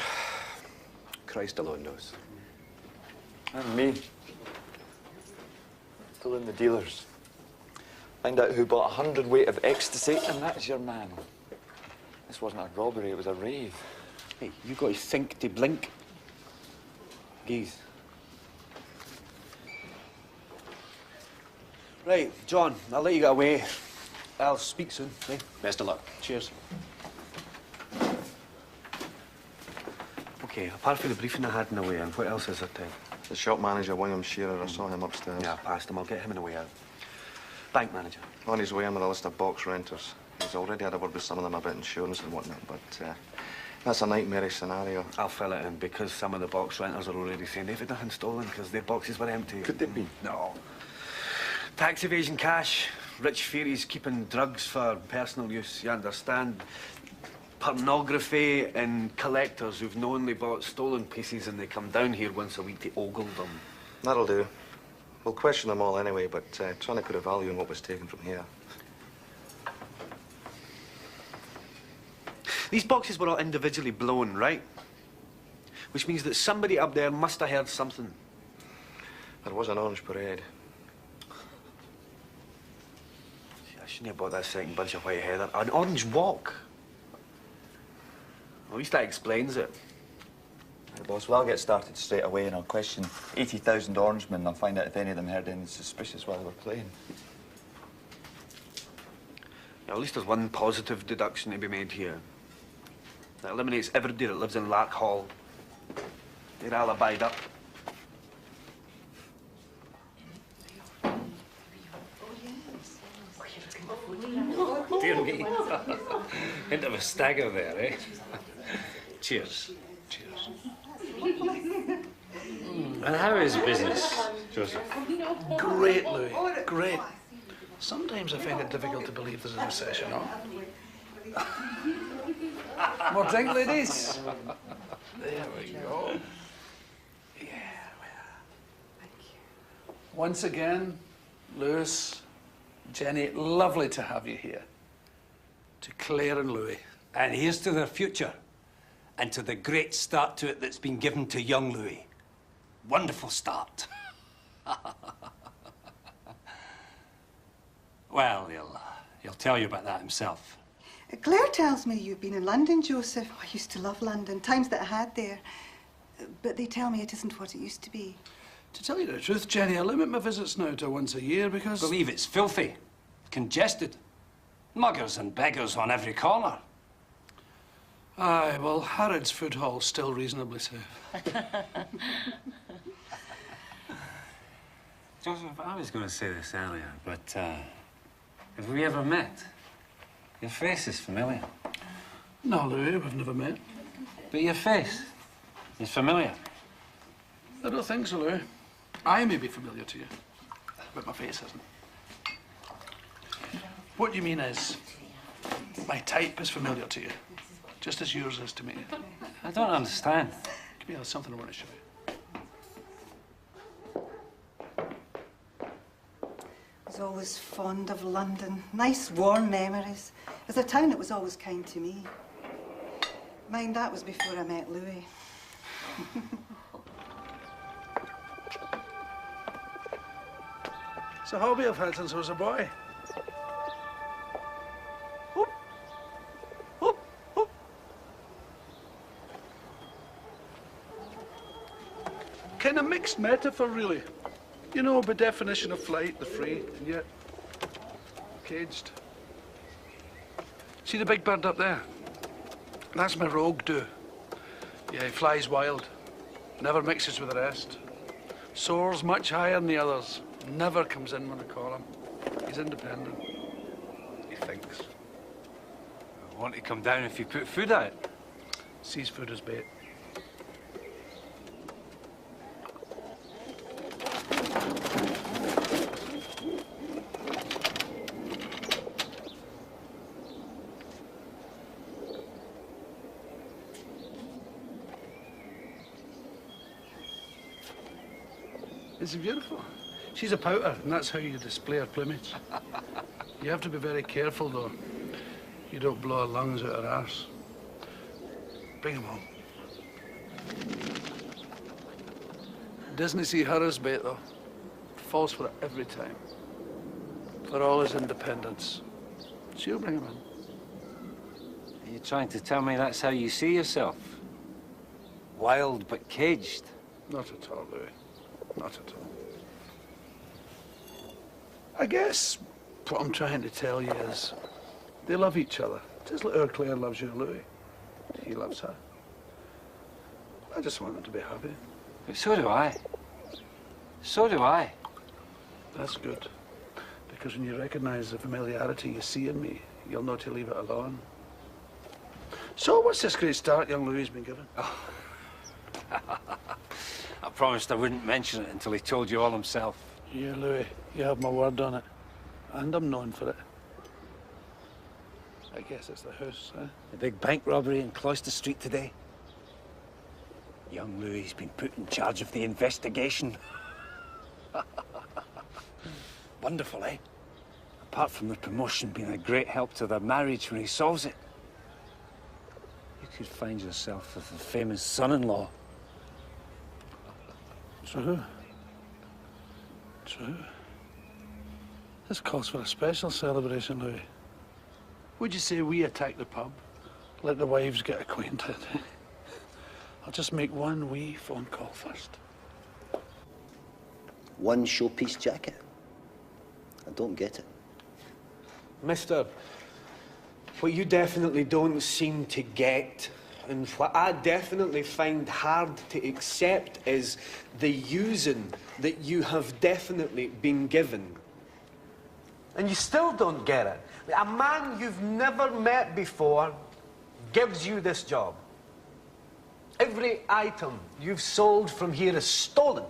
Christ alone knows. And me. Still in the dealers. Find out who bought 100 weight of ecstasy, and that's your man. This wasn't a robbery, it was a rave. Hey, you got to think to blink. Geez. Right, John, I'll let you get away. I'll speak soon, eh? Best of luck. Cheers. Okay, apart from the briefing I had in the way in, what else is there, Tim? The shop manager, William Shearer, I saw him upstairs. Yeah, I passed him. I'll get him in the way out. Bank manager. On his way in with a list of box renters. He's already had a word with some of them about insurance and whatnot, but that's a nightmarish scenario. I'll fill it in because some of the box renters are already saying they've had nothing stolen because their boxes were empty. Could they be? No. Tax evasion cash, rich fairies keeping drugs for personal use, you understand? Pornography and collectors who've knowingly bought stolen pieces and they come down here once a week to ogle them. That'll do. We'll question them all anyway, but trying to put a value on what was taken from here. These boxes were all individually blown, right? Which means that somebody up there must have heard something. There was an orange parade. I shouldn't have bought that second bunch of white heather. An orange walk. At least that explains it. Hey, boss, well, I'll get started straight away and I'll question 80,000 orangemen and I'll find out if any of them heard anything suspicious while they were playing. Yeah, at least there's one positive deduction to be made here. That eliminates everybody that lives in Lark Hall. They're alibied up. Dear me. Hint of a stagger there, eh? Cheers. Cheers. And how is business, Joseph? Great, Louis. Great. Sometimes I find it difficult to believe there's a recession, no? More drink, ladies? There we go. Yeah, thank you. Once again, Lewis, Jenny, lovely to have you here. To Claire and Louis. And here's to their future, and to the great start to it that's been given to young Louis. Wonderful start. Well, he'll tell you about that himself. Claire tells me you've been in London, Joseph. Oh, I used to love London, times that I had there. But they tell me it isn't what it used to be. To tell you the truth, Jenny, I limit my visits now to once a year because... Believe it's filthy, congested. Muggers and beggars on every corner. Aye, well, Harrod's food hall's still reasonably safe. Joseph, I was going to say this earlier, but have we ever met? Your face is familiar. No, Louis, we've never met. But your face is familiar. I don't think so, Louis. I may be familiar to you, but my face isn't. What you mean is, my type is familiar to you, just as yours is to me. I don't understand. Come here, there's something I want to show you. I was always fond of London. Nice, warm memories. It was a town that was always kind to me. Mind, that was before I met Louis. It's a hobby I've had since I was a boy. Whoop. Whoop. Whoop. Kind of mixed metaphor, really. You know, by definition of flight, the free, and yet caged. See the big bird up there? That's my rogue do. Yeah, he flies wild, never mixes with the rest. Soars much higher than the others, never comes in when I call him. He's independent. He thinks. I want to come down if you put food out. Sees food as bait. It's beautiful. She's a pouter, and that's how you display her plumage. You have to be very careful, though. You don't blow her lungs out her arse. Bring him home. Doesn't see her as bait, though. Falls for it every time. For all his independence. She'll bring him in. Are you trying to tell me that's how you see yourself? Wild but caged? Not at all, Louis. Not at all. I guess what I'm trying to tell you is they love each other. Just like our Claire loves you, Louis. He loves her. I just want them to be happy. But so do I. So do I. That's good. Because when you recognise the familiarity you see in me, you'll know to leave it alone. So what's this great start young Louis been given? Oh. I promised I wouldn't mention it until he told you all himself. Yeah, Louis, you have my word on it. And I'm known for it. I guess it's the house, huh? The big bank robbery in Cloister Street today. Young Louis's been put in charge of the investigation. Wonderful, eh? Apart from the promotion being a great help to their marriage when he solves it. You could find yourself with a famous son-in-law. True. True. This calls for a special celebration, Louis. Would you say we attack the pub? Let the wives get acquainted? I'll just make one wee phone call first. One showpiece jacket? I don't get it. Mister, what you definitely don't seem to get, and what I definitely find hard to accept, is the using that you have definitely been given. And you still don't get it. A man you've never met before gives you this job. Every item you've sold from here is stolen.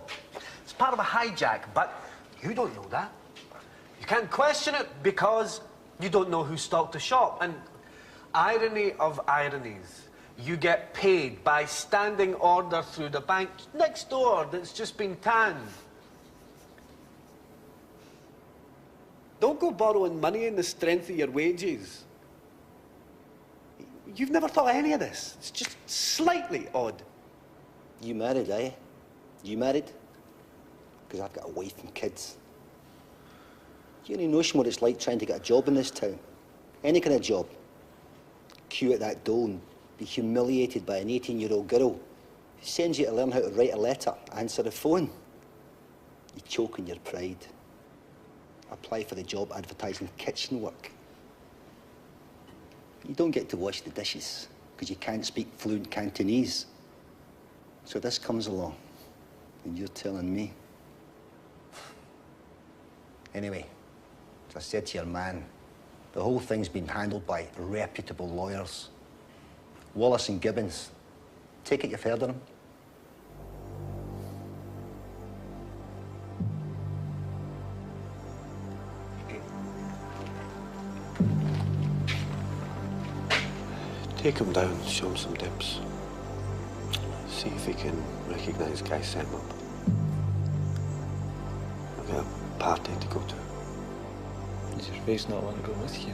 It's part of a hijack, but you don't know that. You can't question it because you don't know who stocked the shop. And irony of ironies, you get paid by standing order through the bank next door that's just been tanned. Don't go borrowing money in the strength of your wages. You've never thought of any of this. It's just slightly odd. You married, eh? You married? Because I've got a wife and kids. You have any notion what it's like trying to get a job in this town? Any kind of job. Queue at that door and be humiliated by an 18-year-old girl who sends you to learn how to write a letter, answer the phone. You choke in your pride. Apply for the job advertising kitchen work. You don't get to wash the dishes because you can't speak fluent Cantonese. So this comes along, and you're telling me. Anyway, as I said to your man, the whole thing's been handled by reputable lawyers. Wallace and Gibbons. Take it you've heard of them. Take him down, show him some dips. See if he can recognise guys set him up. I've got a party to go to. Does your face not want to go with you?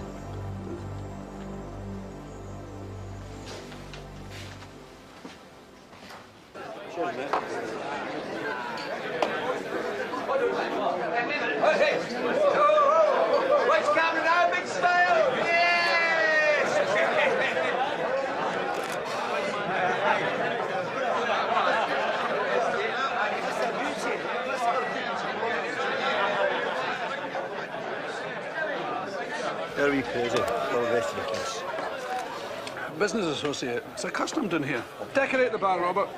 Cheers, mate. What's coming now, big style? Are we crazy? All the rest of the kids. Business associate. It's accustomed in here. Decorate the bar, Robert.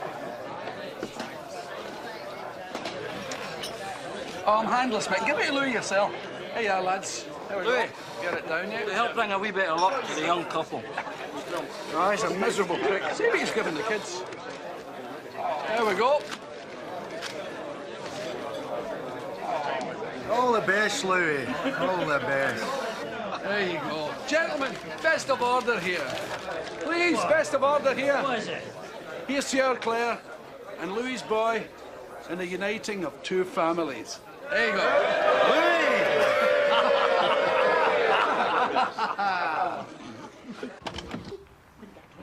Oh, I'm handless, mate. Give it to Louis yourself. Hey, yeah, lads. There we go. Get it down, yeah? To help bring a wee bit of luck to the young couple. Oh, he's a miserable prick. See what he's giving the kids. There we go. All the best, Louis. All the best. There you go. Gentlemen, best of order here. Please, best of order here. What is it? Here's Sir Claire and Louis' boy in the uniting of two families. There you go.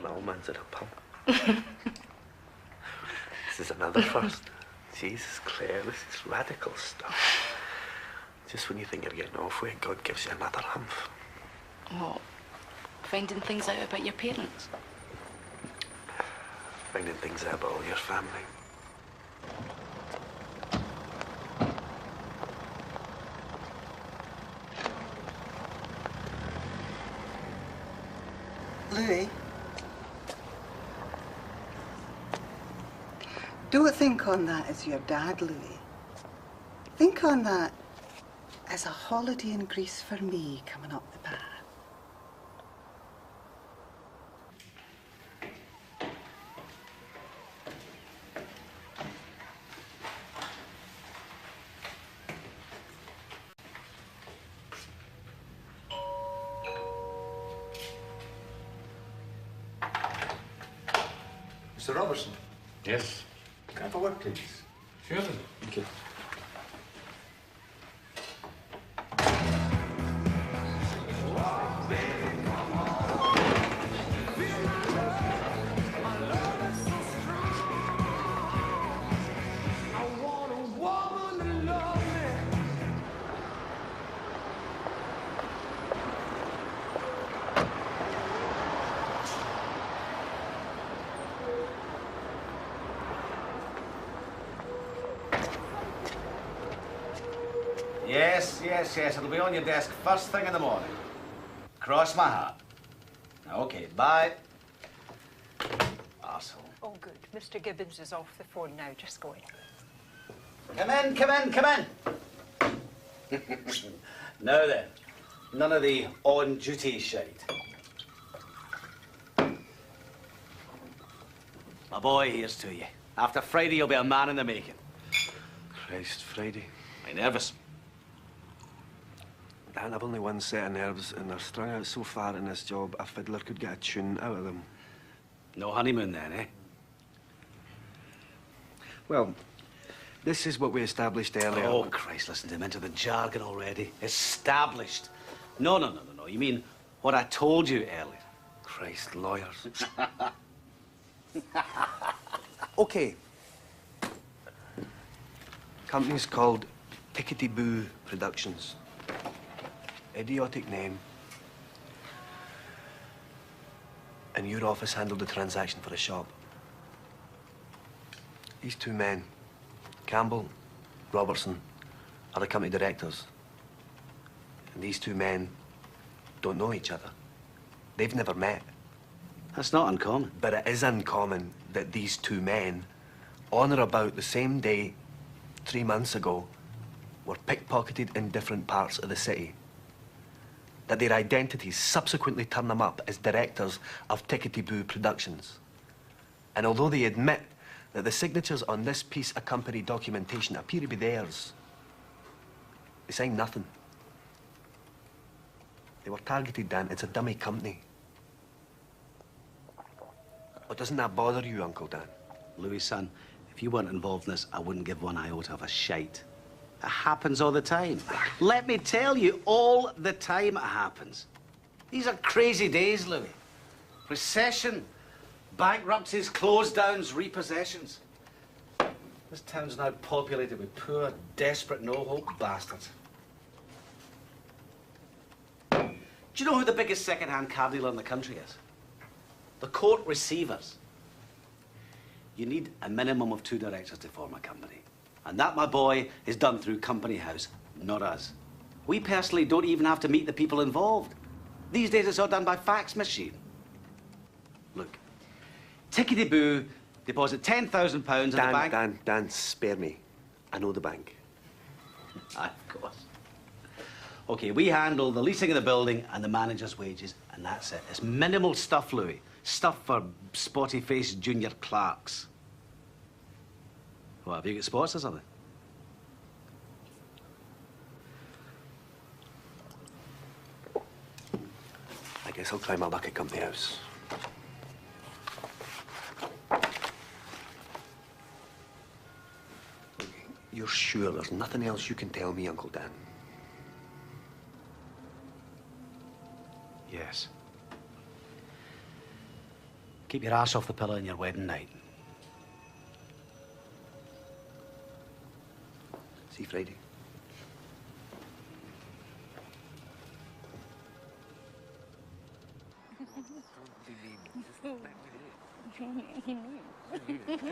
My old man's in a pub. This is another first. Jesus, Claire, this is radical stuff. Just when you think you're getting off with it, God gives you another humph. What? Finding things out about your parents? Finding things out about all your family. Louis, don't think on that as your dad, Louis. Think on that as a holiday in Greece for me coming up the path. Mr. Robertson. Yes. Can I have a word, please? Sure. Thank you. Yes, it'll be on your desk first thing in the morning. Cross my heart. Okay, bye. Arsehole. Oh, good. Mr. Gibbons is off the phone now. Just go in. Come in. Now then, none of the on-duty shite. My boy, here's to you. After Friday, you'll be a man in the making. Christ, Friday. Are you nervous? Dan, I've only one set of nerves, and they're strung out so far in this job, a fiddler could get a tune out of them. No honeymoon then, eh? Well, this is what we established earlier. Oh, Christ, listen to him into the jargon already. Established. No. You mean what I told you earlier. Christ, lawyers. Okay. Company's called Tickety Boo Productions. Idiotic name. And your office handled the transaction for the shop. These two men, Campbell, Robertson, are the company directors. And these two men don't know each other. They've never met. That's not uncommon. But it is uncommon that these two men, on or about the same day, 3 months ago, were pickpocketed in different parts of the city. That their identities subsequently turn them up as directors of Tickety Boo Productions. And although they admit that the signatures on this piece of company documentation appear to be theirs, they signed nothing. They were targeted, Dan. It's a dummy company. Oh, doesn't that bother you, Uncle Dan? Louis, son, if you weren't involved in this, I wouldn't give one iota of a shite. It happens all the time. Let me tell you, all the time it happens. These are crazy days, Louis. Recession, bankruptcies, close downs, repossessions. This town's now populated with poor, desperate, no-hope bastards. Do you know who the biggest second-hand car dealer in the country is? The court receivers. You need a minimum of 2 directors to form a company. And that, my boy, is done through Company House, not us. We personally don't even have to meet the people involved. These days it's all done by fax machine. Look, Tickety Boo deposit £10,000 in the bank. Dan, spare me. I know the bank. Aye, of course. Okay, we handle the leasing of the building and the manager's wages, and that's it. It's minimal stuff, Louis. Stuff for spotty-faced junior clerks. What, have you got spots or something? I guess I'll try my luck at Company House. You're sure there's nothing else you can tell me, Uncle Dan? Yes. Keep your ass off the pillow on your wedding night. See you Friday. Can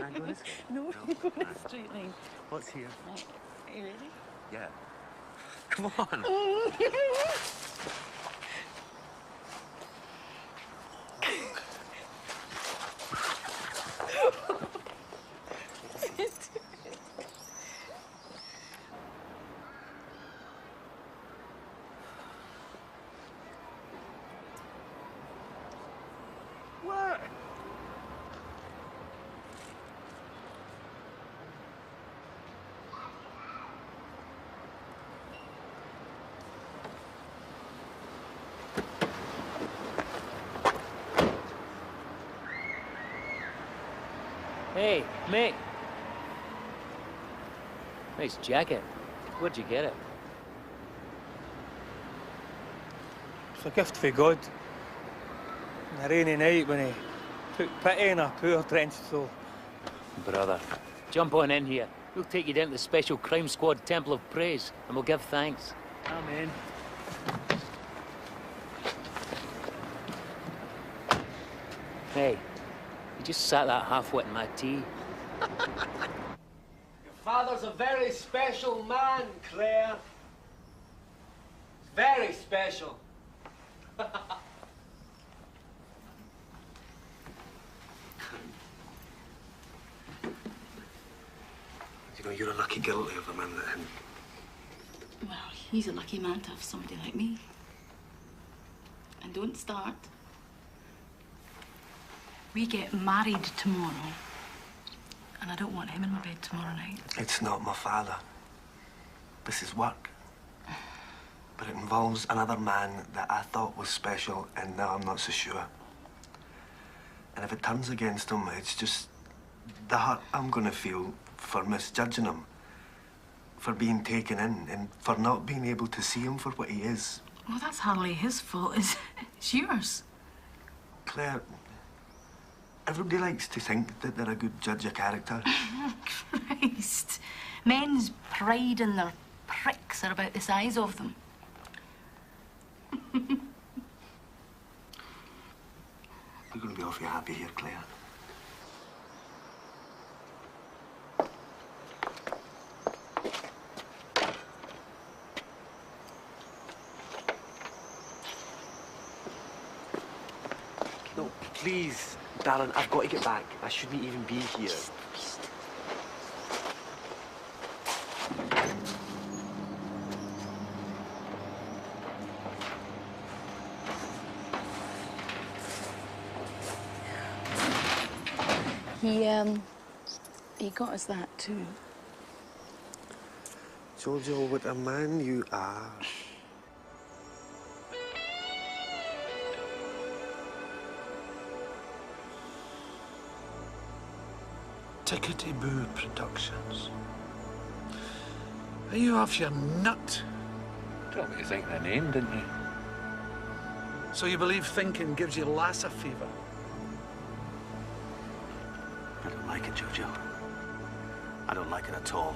I go this way? No, go in a straight line. What's here? Right. Are you ready? Yeah. Come on. What? Hey, mate. Nice jacket. Where'd you get it? It's a gift for God. On a rainy night when he took pity on a poor drenched soul. Brother, jump on in here. We'll take you down to the Special Crime Squad Temple of Praise, and we'll give thanks. Amen. Hey, you just sat that half-wit in my tea. Your father's a very special man, Claire. Very special. You know, you're a lucky girl to have a man like him. Well, he's a lucky man to have somebody like me. And don't start. We get married tomorrow. And I don't want him in my bed tomorrow night. It's not my father. This is work. But it involves another man that I thought was special, and now I'm not so sure. And if it turns against him, it's just the hurt I'm gonna feel for misjudging him, for being taken in, and for not being able to see him for what he is. Well, that's hardly his fault. It's yours. Claire, everybody likes to think that they're a good judge of character. Christ. Men's pride and their pricks are about the size of them. You're going to be awfully happy here, Claire. No, please, darling, I've got to get back. I shouldn't even be here. He got us that too. Jojo, what a man you are. Tickety Boo Productions. Are you off your nut? Told me to think the name, didn't you? So you believe thinking gives you Lassa fever? I don't like it, Jojo. I don't like it at all.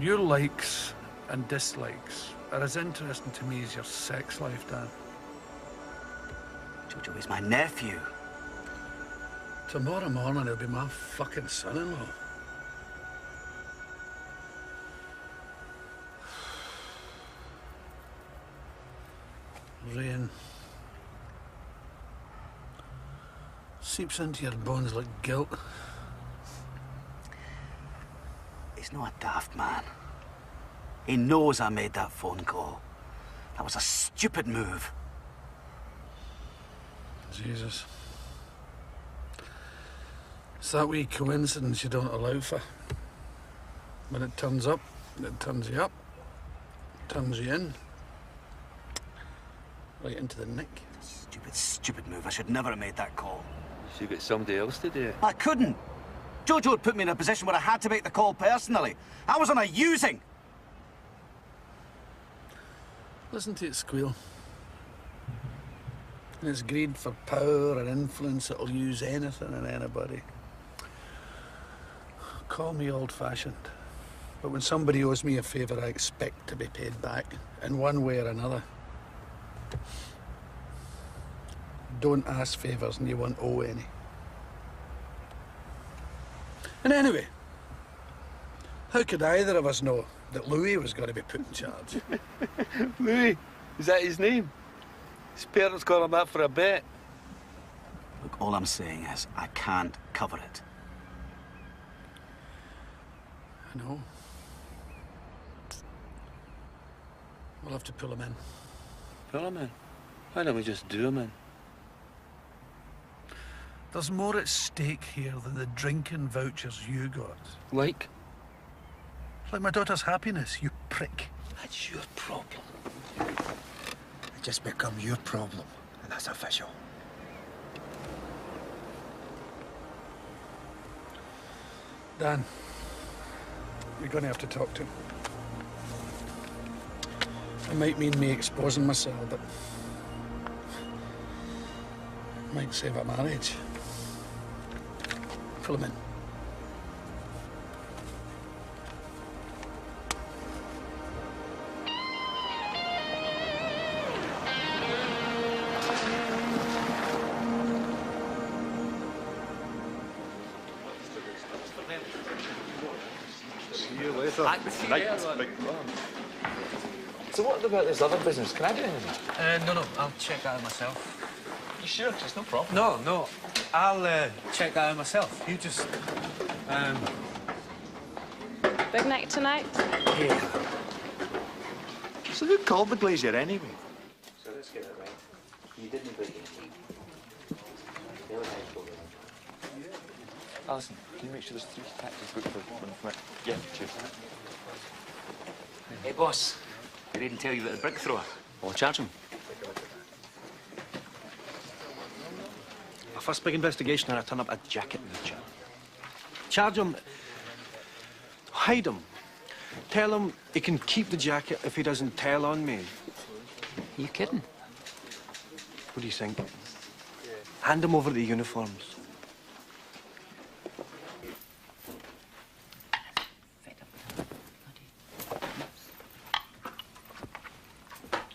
Your likes and dislikes are as interesting to me as your sex life, Dan. Jojo, he's my nephew. Tomorrow morning he'll be my fucking son-in-law. Rain seeps into your bones like guilt. He's not a daft man. He knows I made that phone call. That was a stupid move. Jesus. It's that wee coincidence you don't allow for. When it turns up, it turns you up, turns you in. Right into the nick. Stupid, stupid move. I should never have made that call. So you got somebody else to do it? I couldn't. Jojo had put me in a position where I had to make the call personally. I was on a using. Listen to it squeal. And its greed for power and influence that'll use anything and anybody. Call me old-fashioned, but when somebody owes me a favour, I expect to be paid back in one way or another. Don't ask favours and you won't owe any. And anyway, how could either of us know that Louis was going to be put in charge? Louis? Is that his name? His parents call him that for a bet. Look, all I'm saying is I can't cover it. I know. We'll have to pull him in. Pull him in? Why don't we just do him in? There's more at stake here than the drinking vouchers you got. Like? Like my daughter's happiness, you prick. That's your problem. It just become your problem, and that's official. Dan, you're going to have to talk to him. It might mean me exposing myself, but it might save a marriage. Pull him in. See you later. Night, big plan. So what about this other business? Can I do anything? No, I'll check that out myself. You sure? There's no problem. No, I'll check that out myself. You just, Big night tonight? Yeah. So who called the Glazier anyway? So let's get it right. You didn't break it. Alison, Can you make sure there's 3 taxis booked for one from it? Yeah, cheers. Hey, boss. You didn't tell you about the brick thrower. I'll charge him. A first big investigation and I turn up a jacket in the chap. Charge him. Hide him. Tell him he can keep the jacket if he doesn't tell on me. You kidding? What do you think? Hand him over the uniforms.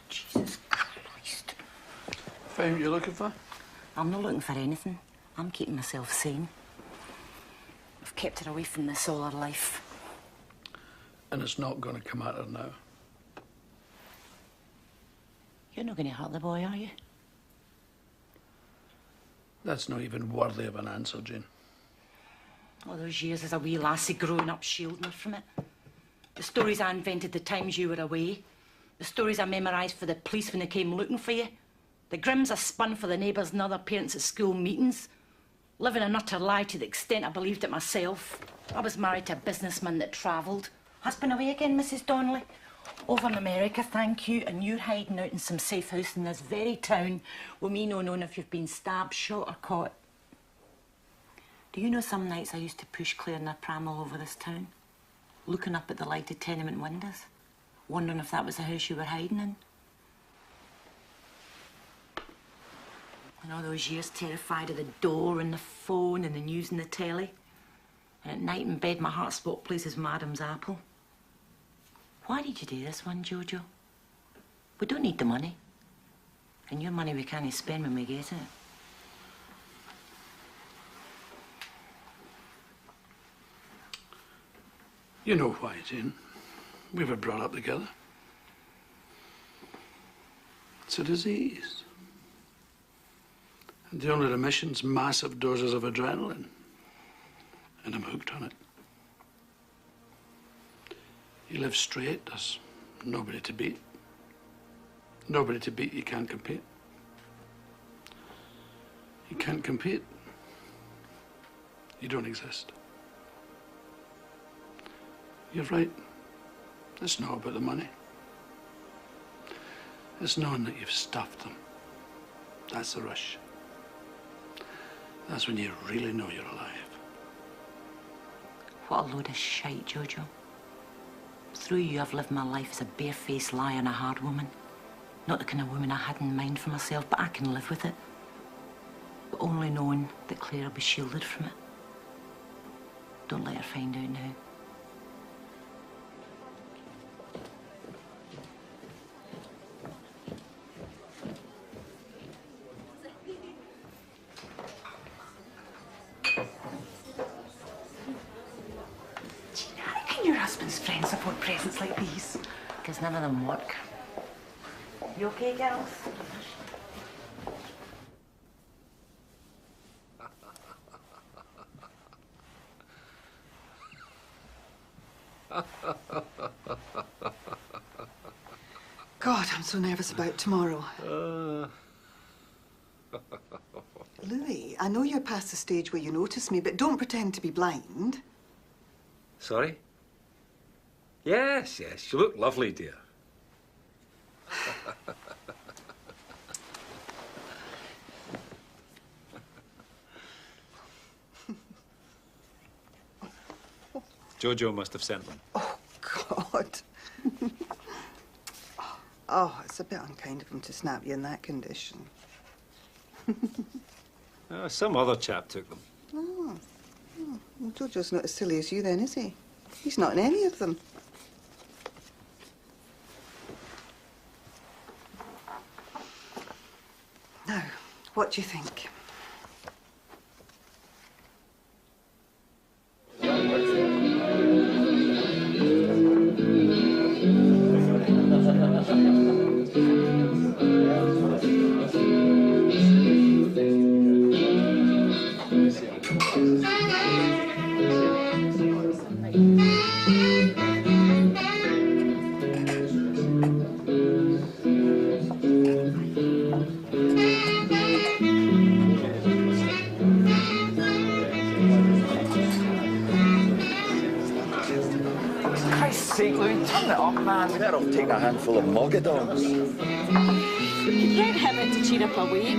Jesus Christ. Found what you're looking for? I'm not looking for anything. I'm keeping myself sane. I've kept her away from this all her life. And it's not going to come at her now. You're not going to hurt the boy, are you? That's not even worthy of an answer, Jane. All those years as a wee lassie growing up shielding her from it. The stories I invented the times you were away. The stories I memorised for the police when they came looking for you. The grims I spun for the neighbours and other parents at school meetings. Living an utter lie to the extent I believed it myself. I was married to a businessman that travelled. Has been away again, Mrs. Donnelly. Over in America, thank you, and you're hiding out in some safe house in this very town with me no knowing if you've been stabbed, shot or caught. Do you know some nights I used to push Claire in a pram all over this town, looking up at the lighted tenement windows, wondering if that was the house you were hiding in? And all those years terrified of the door and the phone and the news and the telly. And at night in bed, my heart swapped places with Madam's apple. Why did you do this one, Jojo? We don't need the money. And your money we can't spend when we get it. You know why, Jane. We were brought up together. It's a disease. And the only remission's massive doses of adrenaline. And I'm hooked on it. You live straight, there's nobody to beat. Nobody to beat, you can't compete. You can't compete. You don't exist. You're right. It's not about the money. It's knowing that you've stuffed them. That's the rush. That's when you really know you're alive. What a load of shite, Jojo. Through you, I've lived my life as a barefaced lie and a hard woman. Not the kind of woman I had in mind for myself, but I can live with it. But only knowing that Claire will be shielded from it. Don't let her find out now. Your husband's friends afford presents like these. Because none of them work. You okay, girls? God, I'm so nervous about tomorrow. Louis, I know you're past the stage where you notice me, but don't pretend to be blind. Sorry? Yes, yes, you look lovely, dear. Jojo must have sent them. Oh, God. Oh, it's a bit unkind of him to snap you in that condition. Some other chap took them. Oh. Well, Jojo's not as silly as you then, is he? He's not in any of them. Now, what do you think? taking a handful of mogadons. You can't have it to cheer up a week.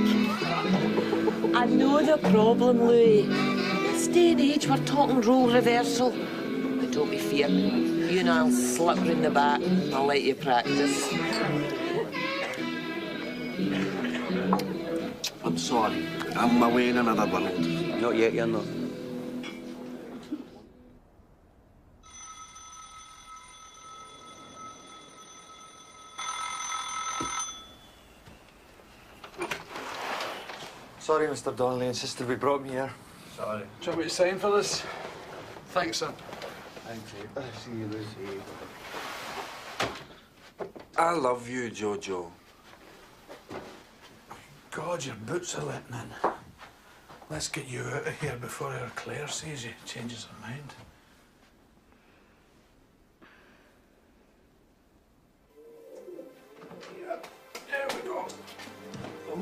I know the problem, Louis. This day and age, we're talking role reversal. But don't be feared. You and I'll slip round the back. I'll let you practice. I'm sorry. I'm away in another world. Not yet, you're not. Sorry, Mr. Donnelly insisted we brought me here. Sorry. Do you want me to sign for this? Thanks, sir. Thank you. See you, Lucy. I love you, Jojo. God, your boots are letting in. Let's get you out of here before our Claire sees you, changes her mind. Yep, there we go.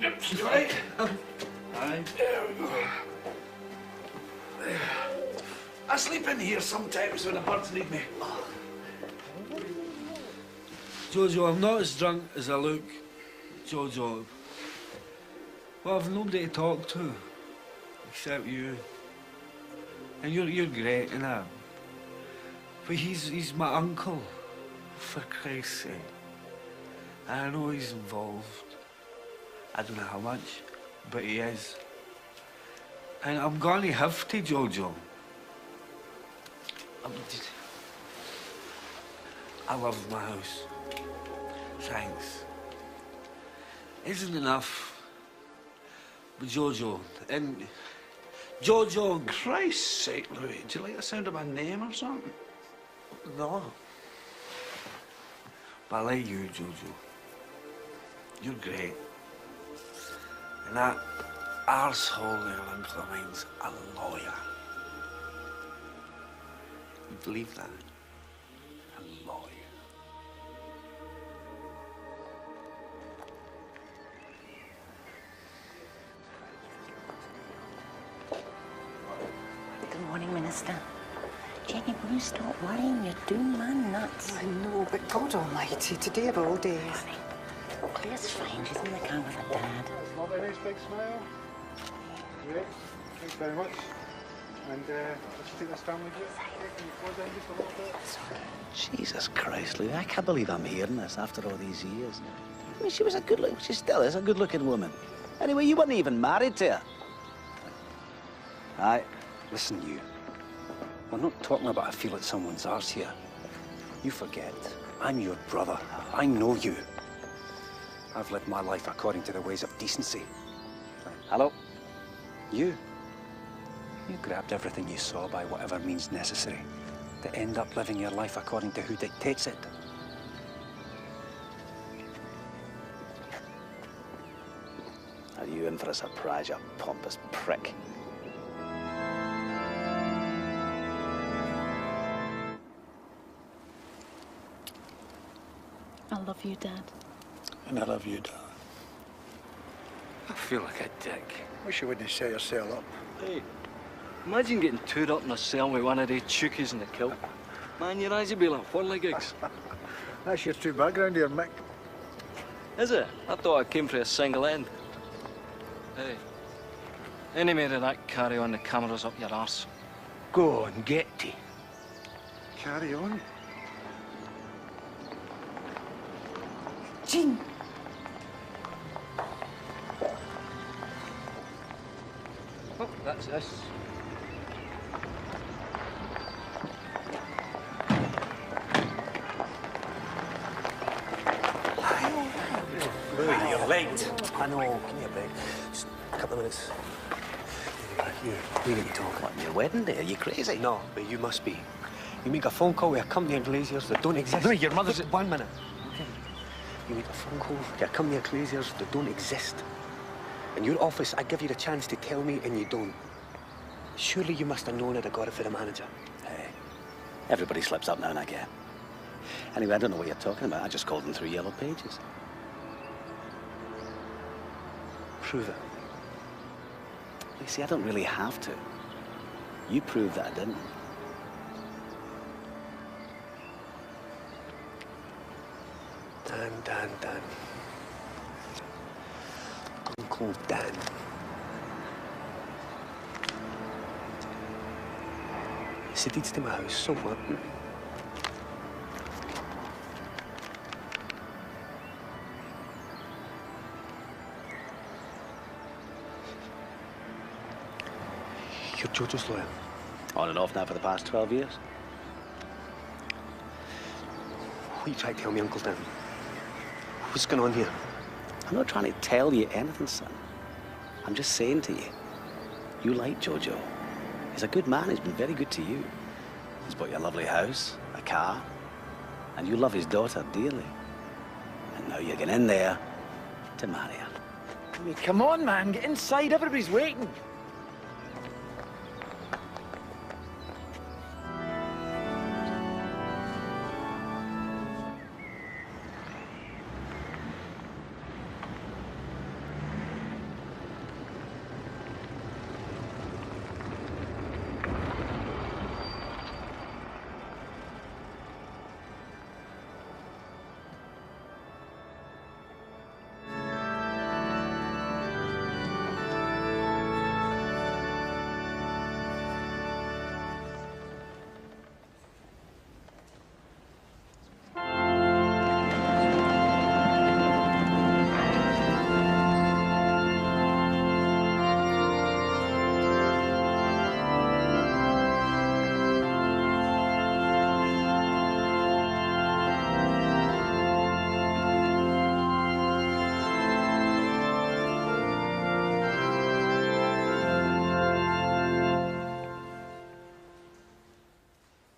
Oops, you right? Aye. There we go. There. I sleep in here sometimes when the birds need me. Jojo, I'm not as drunk as I look. Jojo. Well, I've nobody to talk to. Except you. And you're great, and that. But he's my uncle. For Christ's sake. And I know he's involved. I don't know how much, but he is. And I'm going to have to, Jojo. I love my house. Thanks. Isn't enough. But Jojo, and Jojo... Christ's sake, Louis, do you like the sound of my name or something? No. But I like you, Jojo. You're great. And that arsehole there, uncle of mine's a lawyer. You believe that? A lawyer. Good morning, Minister. Jenny, will you stop worrying? You're doing man nuts. I know, but God almighty, today of all days. Claire's fine. She's in the car with her dad. That's not a nice big smile. Great. Thanks very much. And let's take this family group. Can you close in just a little bit? Jesus Christ, Lou, I can't believe I'm hearing this after all these years. I mean, she was a she still is a good-looking woman. Anyway, you weren't even married to her. Aye, listen, you. We're not talking about I feel at someone's arse here. You forget. I'm your brother. I know you. I've lived my life according to the ways of decency. Hello? You grabbed everything you saw by whatever means necessary to end up living your life according to who dictates it. Are you in for a surprise, you pompous prick? I love you, Dad. And I love you, Dad. I feel like a dick. Wish you wouldn't set yourself up. Hey, imagine getting towed up in a cell with one of these chookies in the kilt. Man, your eyes would be like whirligigs. That's your true background here, Mick. Is it? I thought I came for a single end. Hey, any more of that carry on the cameras up your arse? Go on, get to. Carry on. Jean. Oh, that's this. Louis, you're late. I know. Give me a break. Just a couple of minutes. We need to talk. What, on your wedding day? Are you crazy? No, but you must be. You make a phone call with a company of glaziers that don't exist. Louis, your mother's... Look, 1 minute. Okay. You make a phone call to a company of glaziers that don't exist. In your office, I give you the chance to tell me, and you don't. Surely you must have known I'd have got it for the manager. Hey, everybody slips up now and again. Anyway, I don't know what you're talking about. I just called them through Yellow Pages. Prove it. You see, I don't really have to. You proved that I didn't. Dan. Uncle Dan. It's the deeds to my house somewhere. You're Jojo's lawyer? On and off now for the past 12 years. What are you trying to tell me, Uncle Dan? What's going on here? I'm not trying to tell you anything, son. I'm just saying to you, you like Jojo. He's a good man. He's been very good to you. He's bought you a lovely house, a car, and you love his daughter dearly. And now you're getting in there to marry her. I mean, come on, man. Get inside. Everybody's waiting.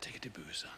Take it to boo, son.